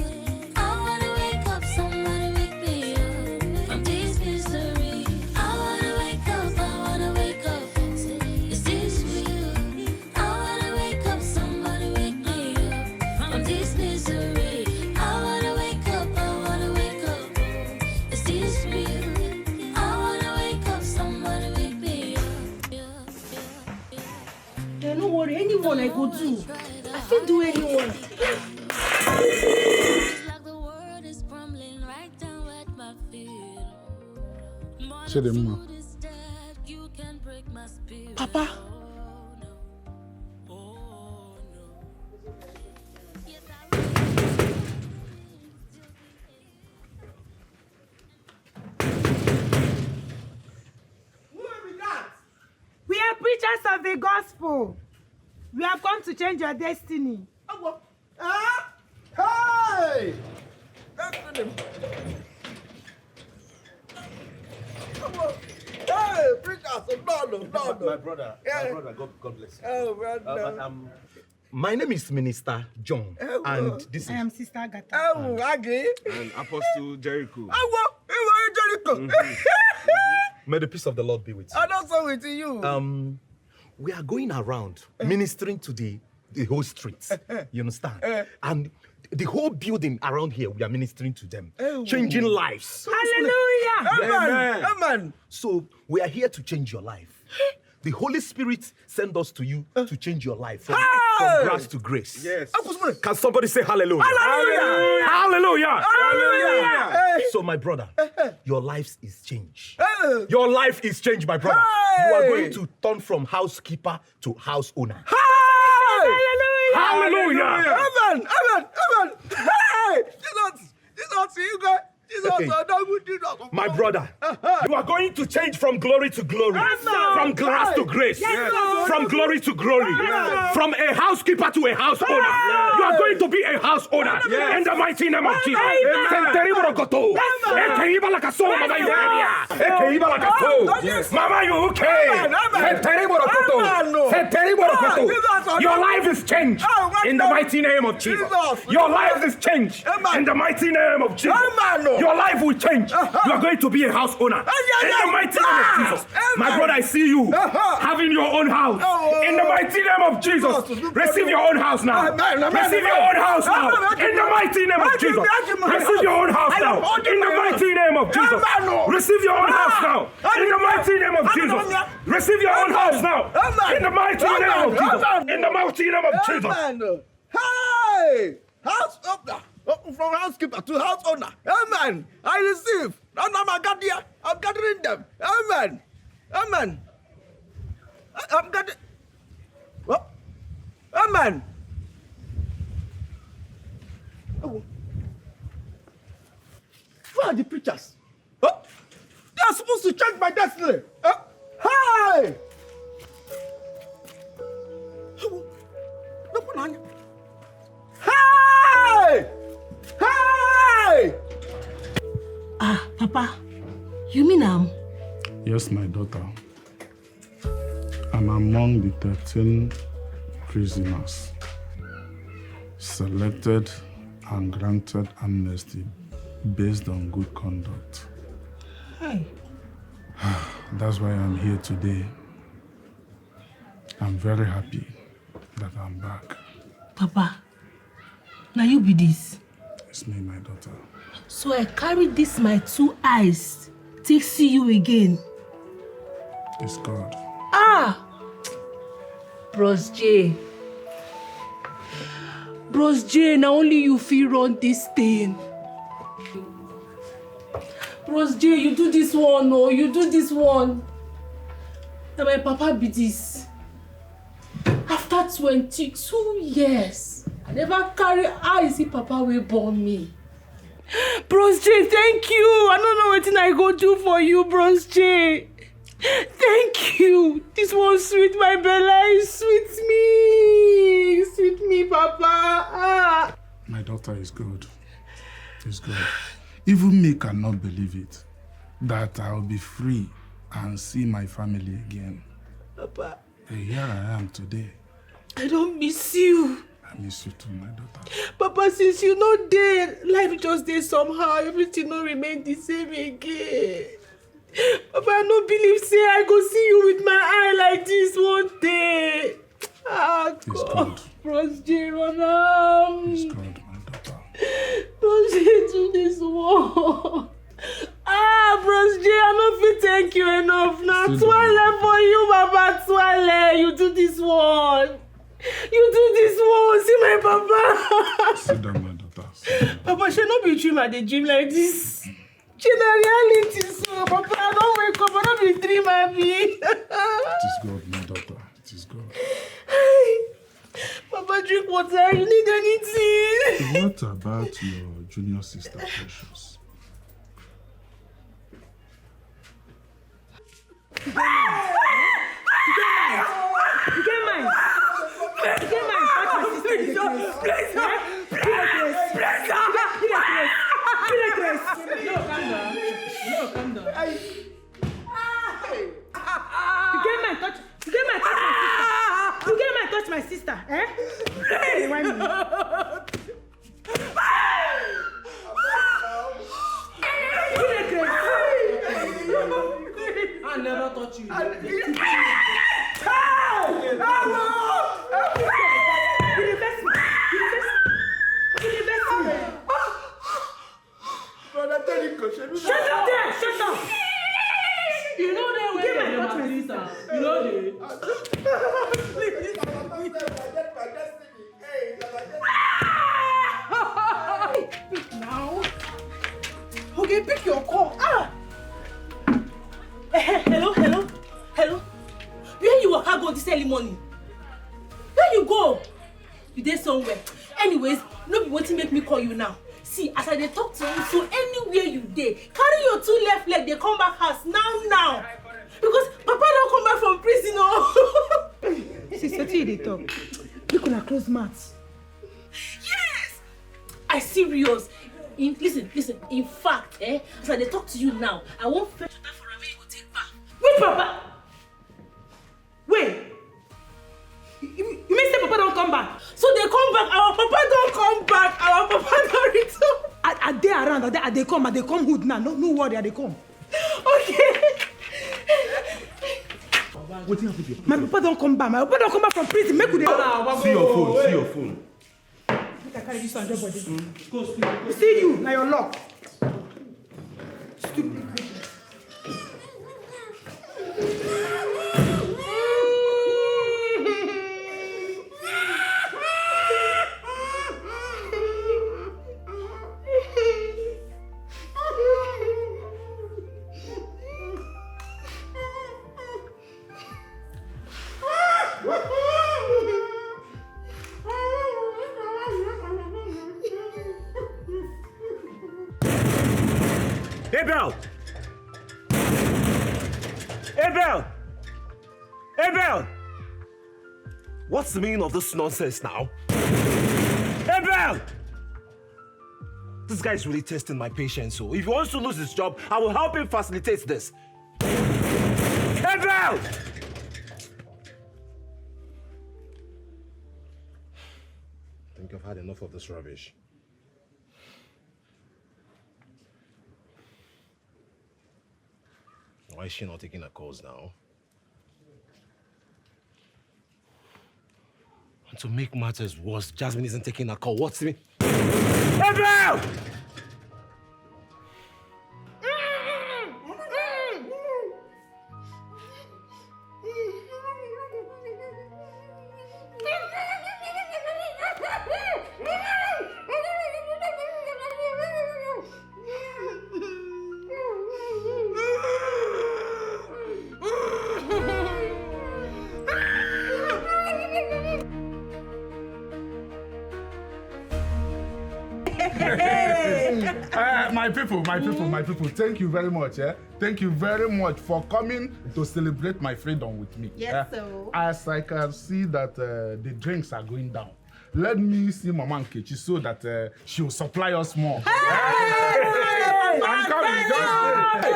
I wanna wake up, somebody wake me up from this misery. I wanna wake up, I wanna wake up. Is this real? I wanna wake up, somebody wake me up from this misery. I wanna wake up, I wanna wake up. Is this real? I wanna wake up, somebody wake me up. Don't worry, anyone I go to, as fit do anyone. Chidimma. Papa. We are preachers of the gospel. We have come to change your destiny. Hey! Destiny. Hey, preachers, no. My brother, God bless you. Oh, brother. My name is Minister John, and this is... I am Sister Agatha. Oh, Aggie. And Apostle Jericho. Jericho. May the peace of the Lord be with you. I don't say with you. We are going around ministering to the whole streets. You understand? And the whole building around here, we are ministering to them, changing lives. Hallelujah! Amen. So we are here to change your life. The Holy Spirit sent us to you to change your life from grace to grace. Yes. Can somebody say hallelujah? Hallelujah! Hallelujah! Hallelujah! So my brother, your life is changed. Your life is changed, my brother. You are going to turn from housekeeper to house owner. Hallelujah! Amen. Hey! Jesus, you guys. My brother, you are going to change from glory to glory, from grace to grace, from glory to glory, from a housekeeper to a house owner. You are going to be a house owner in the mighty name of Jesus. Mama, you okay? Your life is changed in the mighty name of Jesus. Your life is changed in the mighty name of Jesus. Your life will change. You are going to be a house owner in the mighty name of Jesus. My brother, I see you having your own house in the mighty name of Jesus. Receive your own house now. Receive your own house now in the mighty name of Jesus. Receive your own house now in the mighty name of Jesus. Receive your own house now in the mighty name of Jesus. Receive your own house now in the mighty name of Jesus. In the mighty name of Jesus. Hey! House owner. From housekeeper to house owner. Amen. I receive. And I'm gathering them. Amen. I'm gathering. What? Amen. Oh. Where are the preachers? Oh. They are supposed to change my destiny. Hey! Hey! Hey! Papa, you mean Yes, my daughter. I'm among the 13 prisoners selected and granted amnesty based on good conduct. Hey. That's why I'm here today. I'm very happy that I'm back. Papa, now you be this. It's me, my daughter. So I carry this my 2 eyes to see you again. It's God. Bros J, now only you feel run this thing. Bros J, you do this one, no, you do this one. Now my papa be this. After 22 years, I never carry eyes see papa will born me. Bros J, thank you. I don't know what I go do for you, Bros J. Thank you. This one sweet my belly, sweet me, papa. My daughter is good. It's good. Even me cannot believe it, that I'll be free and see my family again. Papa. And here I am today. I don't miss you. I miss you too, my daughter. Papa, since you not there, life just there somehow. Everything not remain the same again. Papa, I don't believe say I go see you with my eye like this one day. It's God. good. Bros J, It's good, my daughter. Bros J, do this one. Bros J, I don't feel thank you enough now. Twale for you, Baba, twale. You do this one. You do this one. See my papa. Sit down, my daughter. Sit down. Papa, should not be dream at the dream like this. She na reality, so Papa, I don't wake up. I don't be dream happy. It is God, my daughter. It is God. Papa, drink water. You need anything. What about your junior sister, Precious? You get mine. Touch my sister. Please, No, calm down. You get mine. Touch my sister. Eh? Hey, why me? I never touch you. Brother, tell him go. Shut up there! Shut up! You know they will get my sister. You know they. Pick now. Okay, pick your call. Hello. Where you waka go this early morning? Where you go? You dey somewhere. Anyways, no be wetin make me call you now. See, as I dey talk to you, so anywhere you dey, carry your two left leg, dey come back house now. Because Papa don't come back from prison, oh. Sister, what you talk? You could have closed mouths. Yes! I serious. Listen. In fact, as I dey talk to you now, I won't fetch water for a way you go take back. Wait, Papa! Wait! You mean say Papa don't come back? So they come back, our Papa don't come back, our Papa don't return. Are they around? Are they come? Are they come good now? No worry, are they come? Okay. What happened here? My Papa don't come back. My Papa don't come back from prison. Make you See your phone. Make I carry this one, your body. Go. See you, now your luck. Stupid. Abel! What's the meaning of this nonsense now? Abel! This guy is really testing my patience, so if he wants to lose his job, I will help him facilitate this. Abel! I think I've had enough of this rubbish. Why is she not taking her calls now? And to make matters worse, Jasmine isn't taking her call. What's me? Abel! My people, thank you very much. Thank you very much for coming to celebrate my freedom with me. Yes, so. As I can see that the drinks are going down, let me see Mama Nkechi so that she will supply us more. Hey! I'm coming, just stay.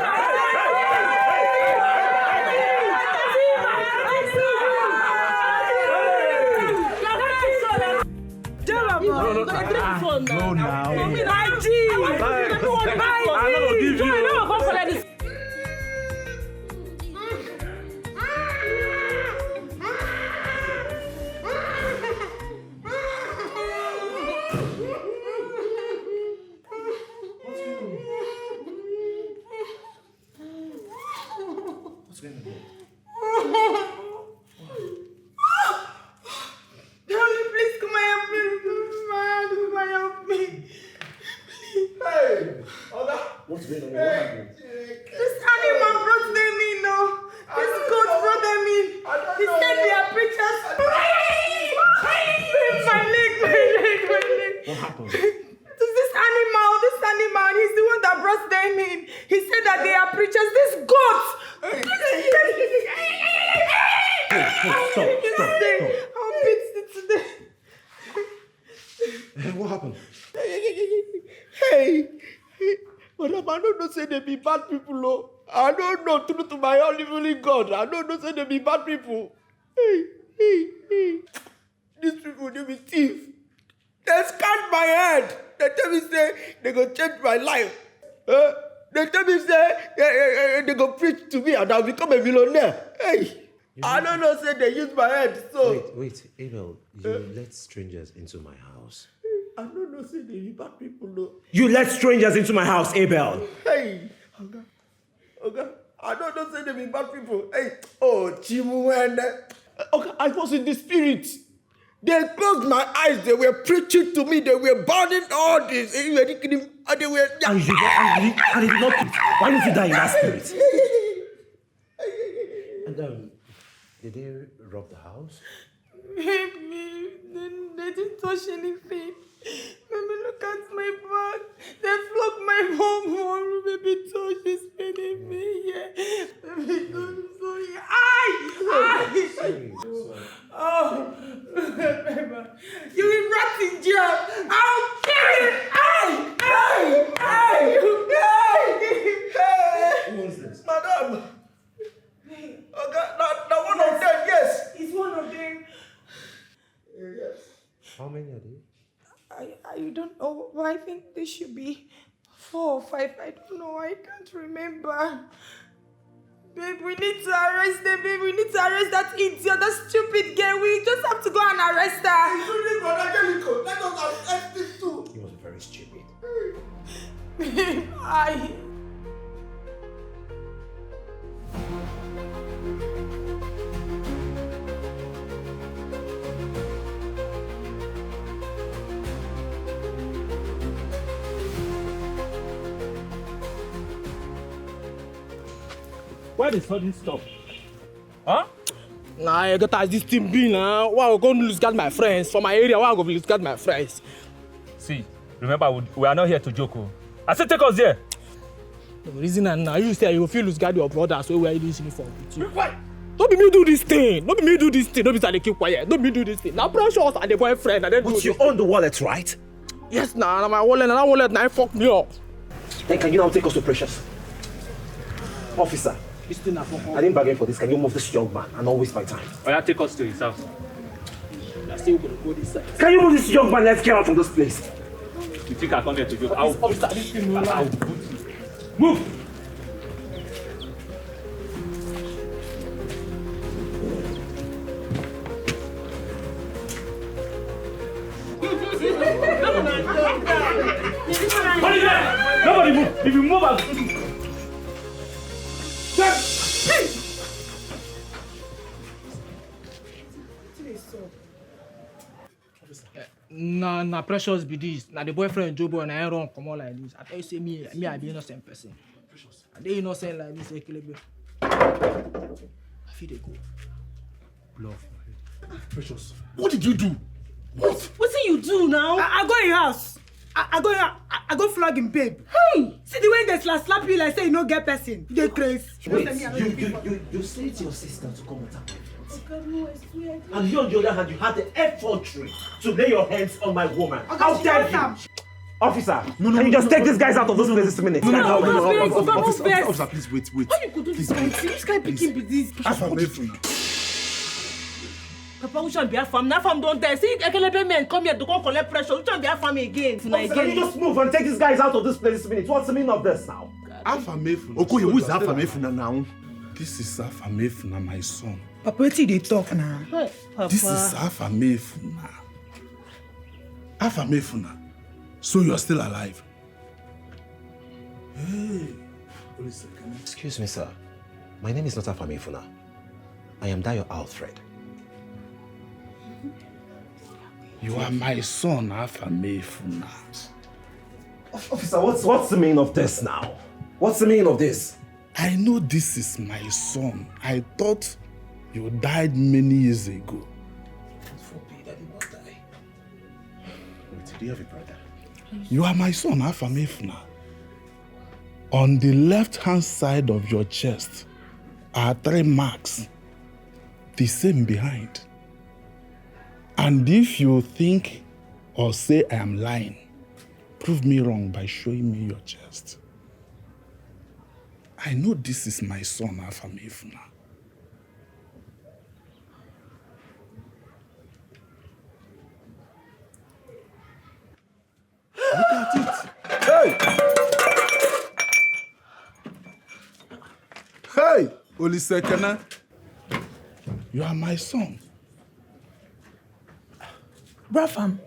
No, now. I'm not give you. This animal brought them in, no. This goat brought them in. He said they are preachers. My leg. What happened? This animal, he's the one that brought them in. He said that they are preachers. This goat. Stop. I'll beat it today. What happened? Hey, madam, I don't know say they be bad people, no. I don't know true to my only God. I don't know say they be bad people. Hey. These people, they be thief. They scan my head. They tell me say they go change my life. They tell me say they go preach to me and I'll become a millionaire. Hey, I don't know say they use my head. So Wait, Abel, you let strangers into my house. I don't know say they be bad people, no. You let strangers into my house, Abel. Hey, okay. I don't know say they be bad people. Hey, oh, Chimuende. Okay, I was in the spirit. They closed my eyes. They were preaching to me. They were burning all this. And they were. I did not. Why didn't you die in that spirit? And did they rob the house? Baby, they didn't touch anything. Baby, look at my back. They flogged my mom. Baby, touch is paining me. Yeah. Baby, don't sorry. Sorry. Oh, baby. You will rot in jail. I'll kill you. Who was this? Madam. Okay, now one of them, yes. He's one of them. Yes. How many are they? I don't know, but I think there should be 4 or 5. I don't know. I can't remember. Babe, we need to arrest them, babe. We need to arrest that idiot, that stupid girl. We just have to go and arrest her. Let us arrest this too. He was very stupid. Why the sudden stop? Huh? Nah, I got as this team be now. Why I go lose guard my friends from my area? Why I go lose guard my friends? See, remember we are not here to joke. I said take us there. The reason and now you say you feel lose guard your brother, so wear this uniform with you. Don't be me do this thing. Don't be me do this thing. Don't be say they keep quiet. Don't be do this thing. Now precious and the boyfriend and then but you own the wallet, right? Yes, nah, my wallet and that wallet now fuck me up. Then can you now take us to Precious? Officer, I didn't bargain for this. Can you move this young man and not waste my time? Oh, yeah, take us to his house. Can you move this young man? Let's get out from this place. You think I come here to joke? I'll boot you. Move! Nobody move! If you move, I'll shoot you. Nah, precious be this. Now the boyfriend Jobo and I run come on like this. I tell you say me I be innocent person. I dey innocent like this, Ekelebe. I feel they go. Bluff. Precious. What did you do? What did you do now? I go in house. I go flog him, babe. Hey! See the way they slap you like say you no get person. They crazy. Wait, you say to your sister to come with her. And you on the other hand, you had the effrontery to lay your hands on my woman. How dare you? Officer, can you just take these guys out of this place this minute? Officer, please wait. How you could do this kind of thing? This kind of picking be this? Papa, which one be a farm? Now farm don't die. See, Ekelebe men come here to come collect pressure. Which one be a farm again? Officer, can you just move and take these guys out of this place this minute? What's the meaning of this now? Okoye, who is Afamefuna now? This is Afamefuna, my son. Papa, what they talk now? This is Afamefuna. Afamefuna. So you are still alive? Hey. Excuse me, sir. My name is not Afamefuna. I am Dayo Alfred. You are my son, Afamefuna. Officer, what's the meaning of this now? What's the meaning of this? I know this is my son. I thought you died many years ago. Forbid, I did not die. Wait, do you have a brother? You are my son, Afamefuna. On the left-hand side of your chest are 3 marks, the same behind. And if you think or say I am lying, prove me wrong by showing me your chest. I know this is my son, Afamefuna. Look at it. Hey! Hey! Olisekena. You are my son. Brafam.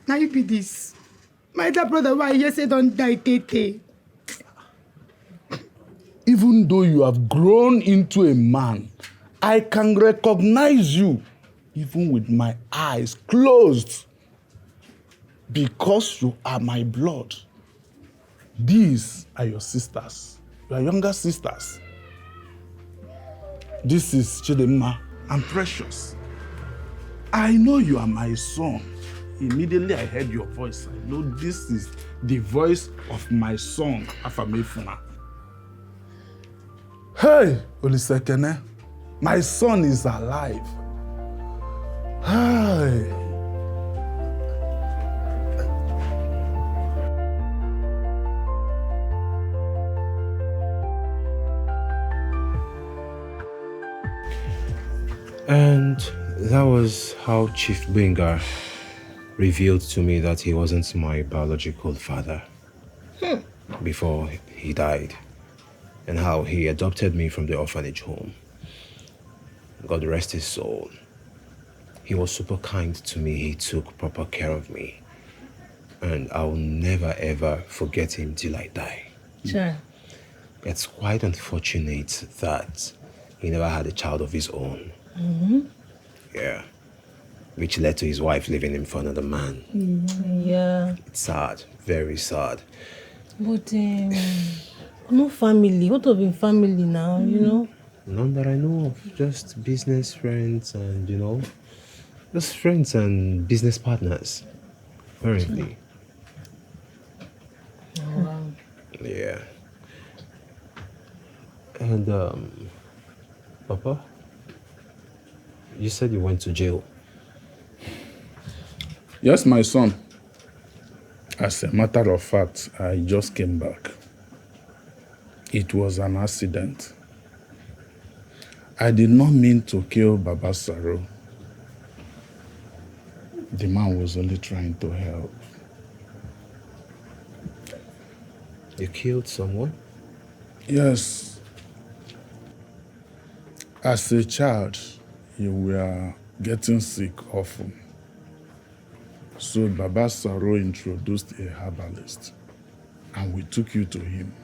Now you be this. My elder brother, why you say don't die, Tete? Even though you have grown into a man, I can recognize you, even with my eyes closed, because you are my blood. These are your sisters, your younger sisters. This is Chidemma and Precious. I know you are my son. Immediately I heard your voice. I know this is the voice of my son, Afamefuna. Hey, Olisekene, my son is alive. Hey. And that was how Chief Benga revealed to me that he wasn't my biological father before he died, and how he adopted me from the orphanage home. God rest his soul. He was super kind to me. He took proper care of me. And I'll never ever forget him till I die. Sure. It's quite unfortunate that he never had a child of his own. Mm-hmm. Yeah. Which led to his wife leaving him for another man. Yeah. It's sad. Very sad. But no family. What of in family now, you know? None that I know of. Just business friends and, just friends and business partners. Apparently. Oh, wow. Yeah. And, Papa, you said you went to jail. Yes, my son. As a matter of fact, I just came back. It was an accident. I did not mean to kill Baba Saro. The man was only trying to help. You killed someone? Yes. As a child, you were getting sick often. So Baba Saro introduced a herbalist, and we took you to him.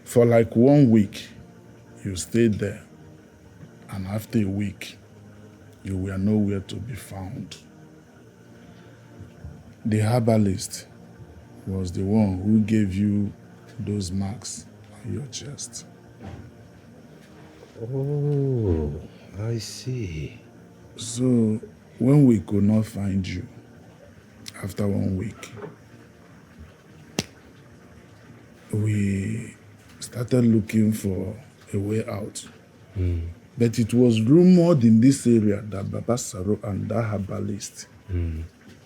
For like 1 week, you stayed there, and after a week, you were nowhere to be found. The herbalist was the one who gave you those marks on your chest. Oh, I see. So, when we could not find you, after 1 week, we started looking for a way out. But it was rumored in this area that Baba Saro and that herbalist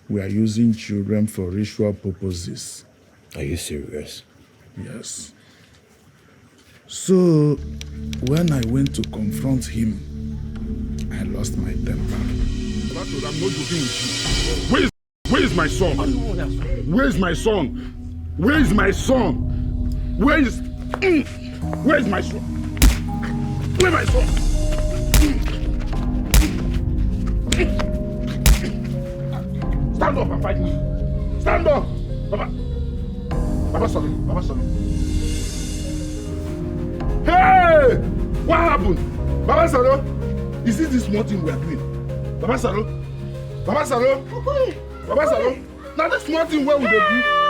were using children for ritual purposes. Are you serious? Yes. So, when I went to confront him, I lost my temper. I'm not joking with you. Where is my son? Where is my son? Where is my son? Where is my son? Where is my son? Stand up and fight me. Stand up. Baba, sorry. Hey! What happened? Baba Saro, is this the small thing we are doing? Baba Saro? Baba Salo. Baba Salo. Now this small thing where we dey do.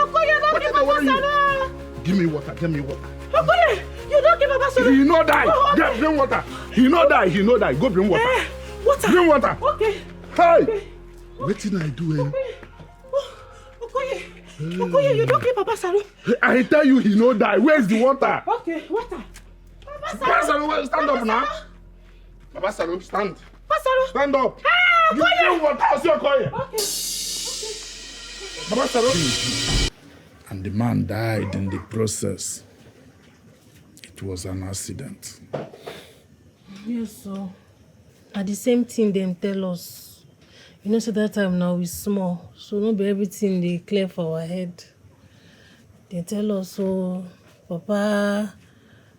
Okoye, don't give Baba Salo. Give me water. Give me water. Okoye, you don't give Baba Salo. He no die. Get bring water. He no die. He no die. Go bring water. Water. Bring water. Okay. Hey. Wetin I do? Okoye, you don't give Baba Salo. I tell you, he no die. Where's the water? Okay, water. Baba Salo, stand up now. Baba Salo, stand. Baba Salo. Stand up. Hey, You bring water. I see Okoye. Okay. Baba Salo. And the man died in the process. It was an accident. Yes, so at the same thing them tell us. You know, so that time now we small, so not be everything they clear for our head. They tell us so Papa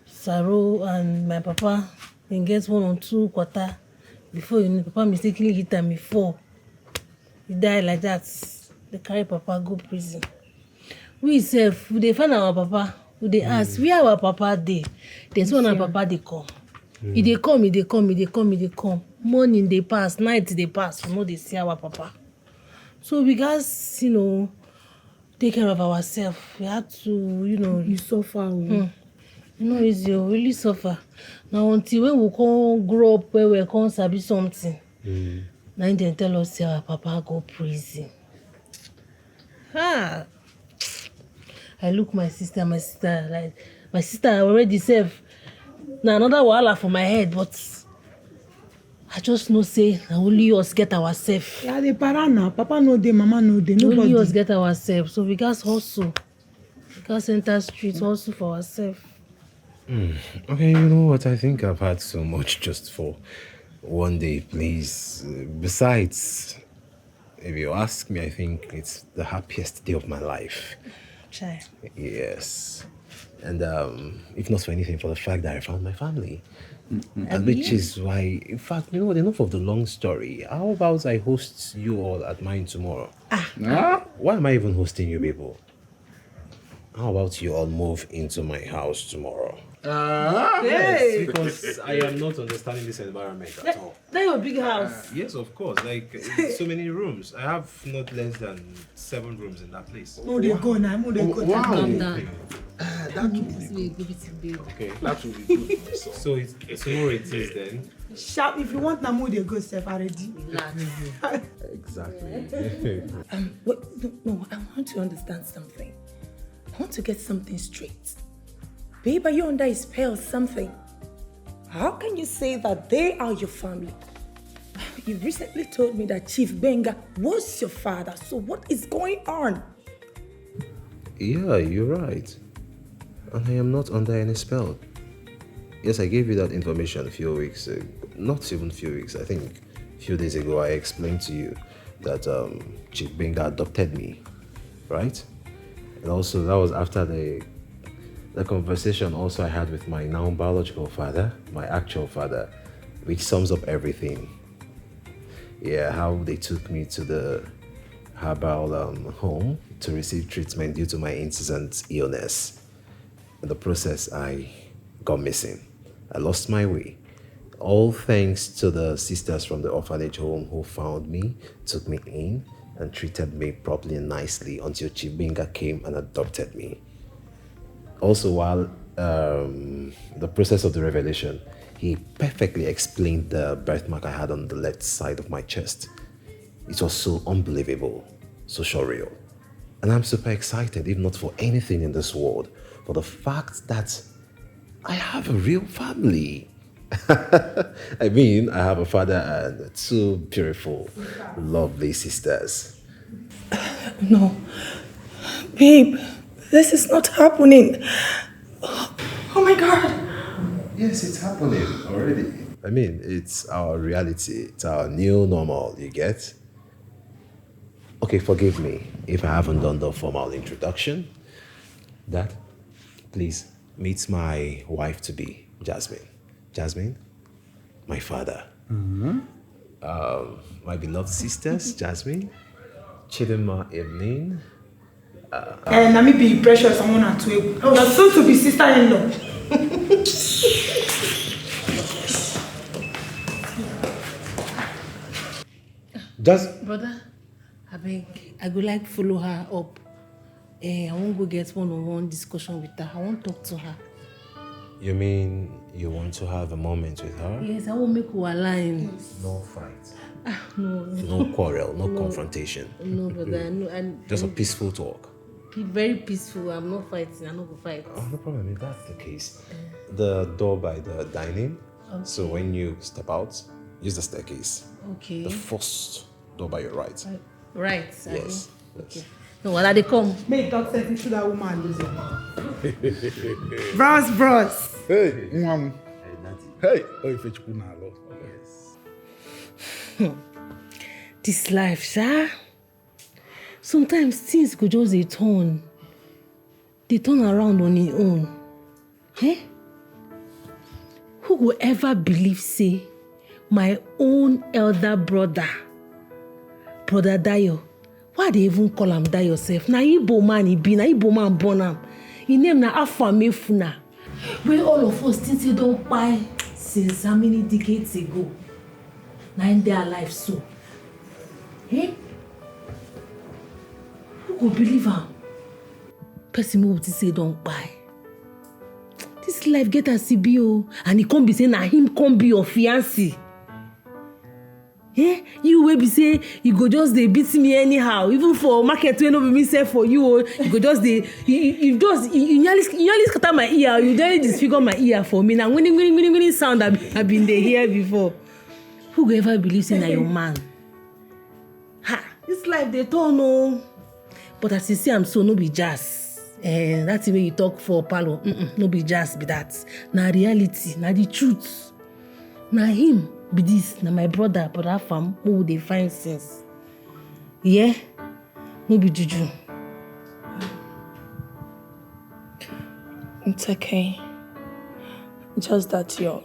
Saro and my papa then get 1 or 2 quarter before you know Papa mistakenly hit am before. He die like that. They carry Papa go prison. We self, we dey find our Papa, we dey ask where our Papa dey. There's one our Papa dey come. He dey come. Morning dey pass, night dey pass. We know they see our Papa. So we guys, take care of ourselves. We had to, You suffer. No easy, really suffer. Now until when we can grow up, where we can sabi something. Now they tell us say our Papa go prison. I look my sister like my sister already safe. Now another wahala for my head, but I just know say only us get ourselves. Yeah, the parana. Papa no dey, mama no dey. Nobody. Only us get ourselves. So we guys hustle. We guys enter streets, hustle for ourselves. Okay, you know what? I think I've had so much just for one day, please. Besides, if you ask me, I think it's the happiest day of my life. Chai. Yes. And if not for anything, for the fact that I found my family. And which is why, in fact, enough of the long story. How about I host you all at mine tomorrow? Why am I even hosting you people? How about you all move into my house tomorrow? Yes, because I am not understanding this environment at all. That's your big house. Yes, of course. Like, so many rooms. I have not less than 7 rooms in that place. No, they go now. No, they go. Wow. Calm down. That will be good. Okay, that will be good. So tomorrow it is then. Sharp. If you want now, they go self already. Exactly. No, I want to understand something. I want to get something straight. Babe, are you under a spell or something? How can you say that they are your family? You recently told me that Chief Benga was your father, so what is going on? Yeah, you're right. And I am not under any spell. Yes, I gave you that information a few weeks ago. Not even a few weeks, I think a few days ago I explained to you that Chief Benga adopted me, right? And also that was after the conversation also I had with my now biological father, my actual father, which sums up everything. Yeah, how they took me to the herbal home to receive treatment due to my incessant illness. In the process, I got missing. I lost my way. All thanks to the sisters from the orphanage home who found me, took me in, and treated me properly and nicely until Chibinga came and adopted me. Also, while the process of the revelation, he perfectly explained the birthmark I had on the left side of my chest. It was so unbelievable, so surreal. And I'm super excited, if not for anything in this world, for the fact that I have a real family. I mean, I have a father and 2 beautiful, lovely sisters. No. Babe, this is not happening. Oh my God. Yes, it's happening already. I mean, it's our reality. It's our new normal, you get? Okay, forgive me if I haven't done the formal introduction. Dad, please meet my wife-to-be, Jasmine. Jasmine, my father. My beloved sisters, Jasmine, Chidima, Evelyn. Let me be precious. I'm on to it. You're soon to be sister-in-law. Just Brother, I go like follow her up. I won't go get one-on-one discussion with her. I won't talk to her. you mean you want to have a moment with her? Yes, I won't make her align. No fight. No. No quarrel, no confrontation. No, brother. No, Just a peaceful talk. Very peaceful. I'm not fighting. I'm not going to fight. Oh, no problem. If that's the case, the door by the dining. Okay. So when you step out, use the staircase. Okay. The first door by your right. Right. Yes. Okay. No, while they come. May talk sense to that woman losing. Bros. Hey, mom. Hey, oh, if it's cool now, This life, sha. Sometimes things could just they turn around on their own. Eh? Who would ever believe, say, my own elder brother Dayo? Why they even call him Dayo self? Na Igbo man he be, na Igbo man born am. He name na Afamefuna. Where all of us think they don't buy since how many decades ago? Now in their life so. Eh? Who could believe him? Person who would say don't buy. This life get a CBO and he can't be saying that him can't be your fiancé. Eh? You will be say you go just they beat me anyhow. Even for market when no be me say for you, you go just they you nearly scatter my ear. You nearly disfigure my ear for me. Now winning sound I've been there here before. Who go ever believe saying that your man? Ha! This life they don't know. But as you see, I'm so no be jazz. That's the way you talk for Palo. No be jazz be that. Na reality, na the truth. Na him be this, na my brother fam who they find sense. Yeah? No be juju. It's okay. Just that your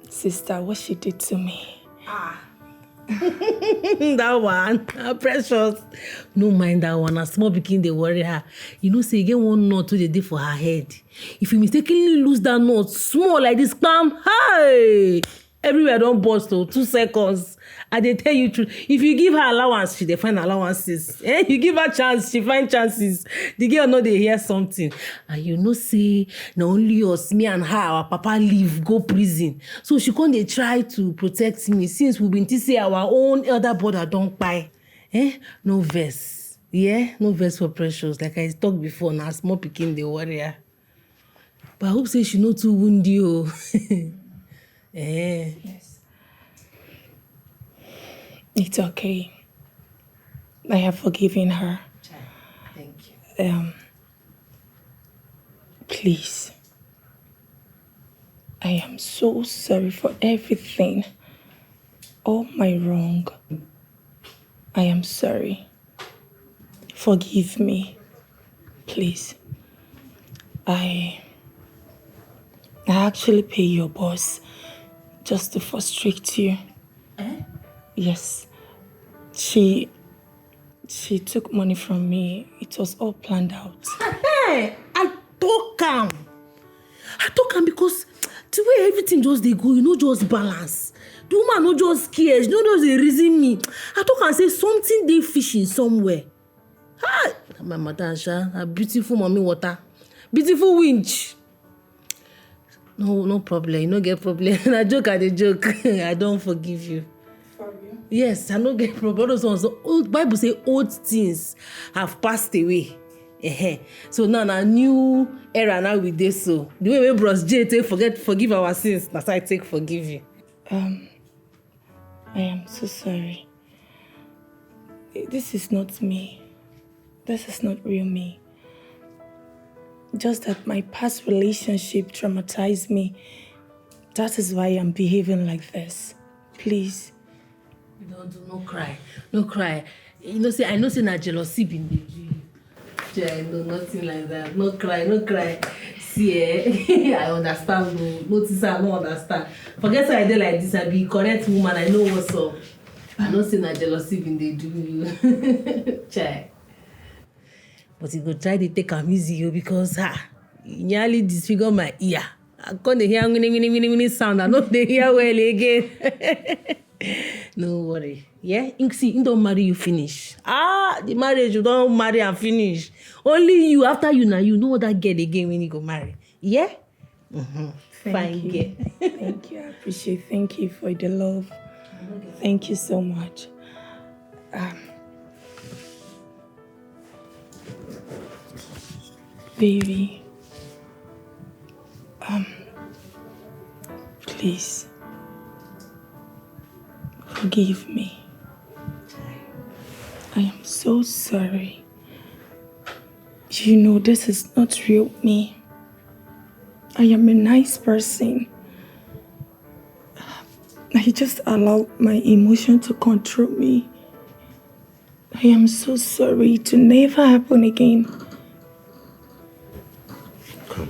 sister, what she did to me. That one, precious. No mind that one. A small pikin they worry her. You know, say you get one knot to the day for her head. If you mistakenly lose that knot, small like this, spam, hey, everywhere don't burst. 2 seconds. And they tell you truth. If you give her allowance, she they find allowances. You give her chance, she find chances. The girl know they hear something. And you know, say, not only us, me and her, our papa leave, go prison. So she can't they try to protect me since we've been to say our own elder brother don't buy. No verse. Yeah, no verse for precious. Like I talked before, now small picking the warrior. But I hope say she not too wound you. Yes. It's okay. I have forgiven her. Thank you. Please. I am so sorry for everything. All my wrong. I am sorry. Forgive me. Please. I actually pay your boss just to frustrate you. Yes. She took money from me. It was all planned out. Hey, I talk am because the way everything just they go, you know, just balance. The woman no just cares, no just they reason me. I talk and say something they fishing somewhere. Hi, my mother, a beautiful mommy water, beautiful winch. No problem. You no get problem. I joke at the joke. I don't forgive you. For real? Yes, I no get problem. Those ones, old Bible say old things have passed away. So now a new era now with this. So the way we bros J take forgive our sins. That's how I take forgive you. I am so sorry. This is not me. This is not real me. Just that my past relationship traumatized me. That is why I'm behaving like this. Please. No cry. You know, say I know say na jealousy been dey do you. No, nothing like that. No cry. See, I understand. Notice I don't understand. Forget why I did like this. I be correct woman. I know what's up. I know say na jealousy been dey do you. Chai. But you go try to take am easy because you nearly disfigure my ear. I can't hear winning sound. I know they hear well again. No worry. Yeah? See, he don't marry you finish. The marriage, you don't marry and finish. Only you, after you now, you know that girl again when you go marry. Yeah? Mm-hmm. Fine you. girl. Thank you. I appreciate. Thank you for the love. Thank you so much. Baby. Please. Forgive me. I am so sorry. You know this is not real me. I am a nice person. I just allow my emotion to control me. I am so sorry. To never happen again. Come.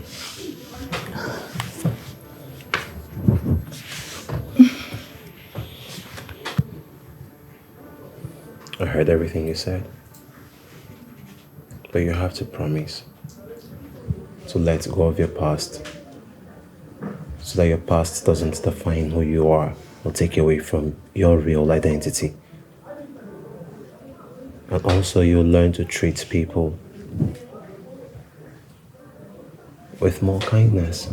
I heard everything you said. But you have to promise to let go of your past so that your past doesn't define who you are or take away from your real identity. And also you'll learn to treat people with more kindness,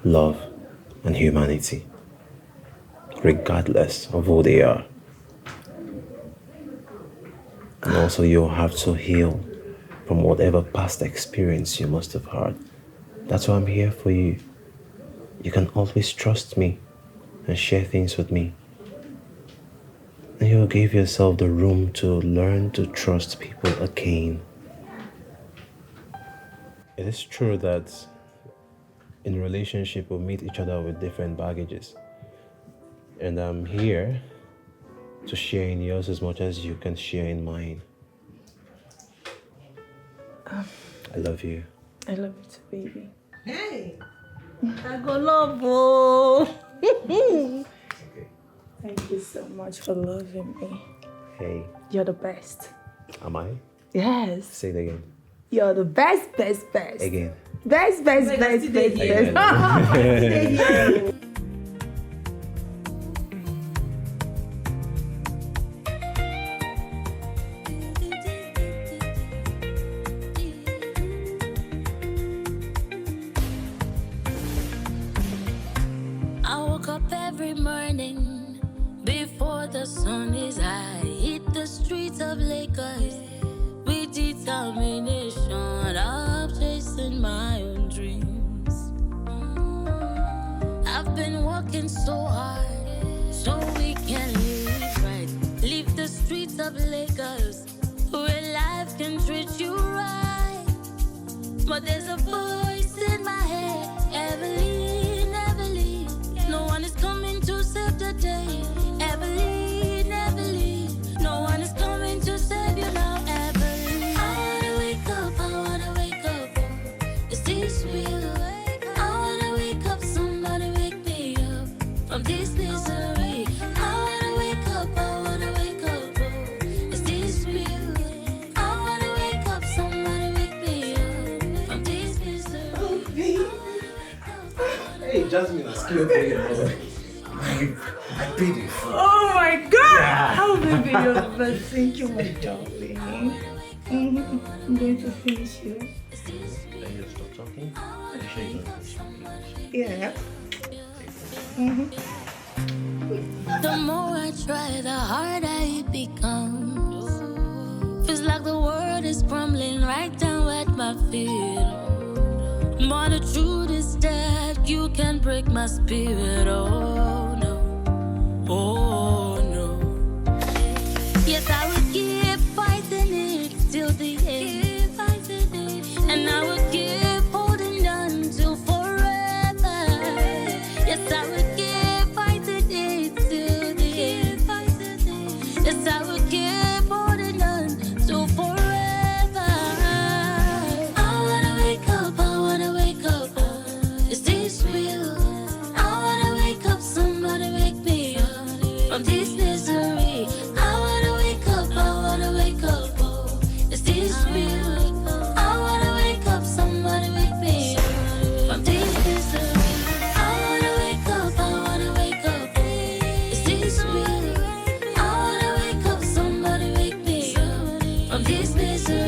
love, and humanity, regardless of who they are. And also you'll have to heal from whatever past experience you must have had. That's why I'm here for you. You can always trust me and share things with me. And you'll give yourself the room to learn to trust people again. It is true that in a relationship we meet each other with different baggages. And I'm here to share in yours as much as you can share in mine. I love you. I love you too, baby. Hey, I go love you. Thank you so much for loving me. Hey. You're the best. Am I? Yes. Say it again. You're the best. Again. Best. I woke up every morning before the sun is high. Hit the streets of Lagos with determination. I'm chasing my own dreams. I've been working so hard so we can live right. Leave the streets of Lagos where life can treat you right. But there's a voice in my head, Evelyn, Evelyn. No one is coming to save the day. Evelyn, Evelyn. No one is coming to save you now, Evelyn. I wanna wake up. Is this real? I wanna wake up, somebody wake me up from this misery. I wanna wake up. Is this real? I wanna wake up, somebody wake me up from this misery. Hey, Jasmine, I still pay you. I paid you. Oh my God! Yeah. Oh baby, you're the best. Thank you, my darling. I'm going to finish you. Can you stop talking? Are you sure you don't finish me? Yeah. The more I try, the harder it becomes. Feels like the world is crumbling right down at my feet. But the truth is that you can break my spirit. Oh no. Yes, I will keep fighting it till the end. And I will keep holding on till forever. Yes, I will keep fighting it till the end. Yes, I will keep holding on till forever. I wanna wake up. Is this real? I wanna wake up, somebody wake me up. This misery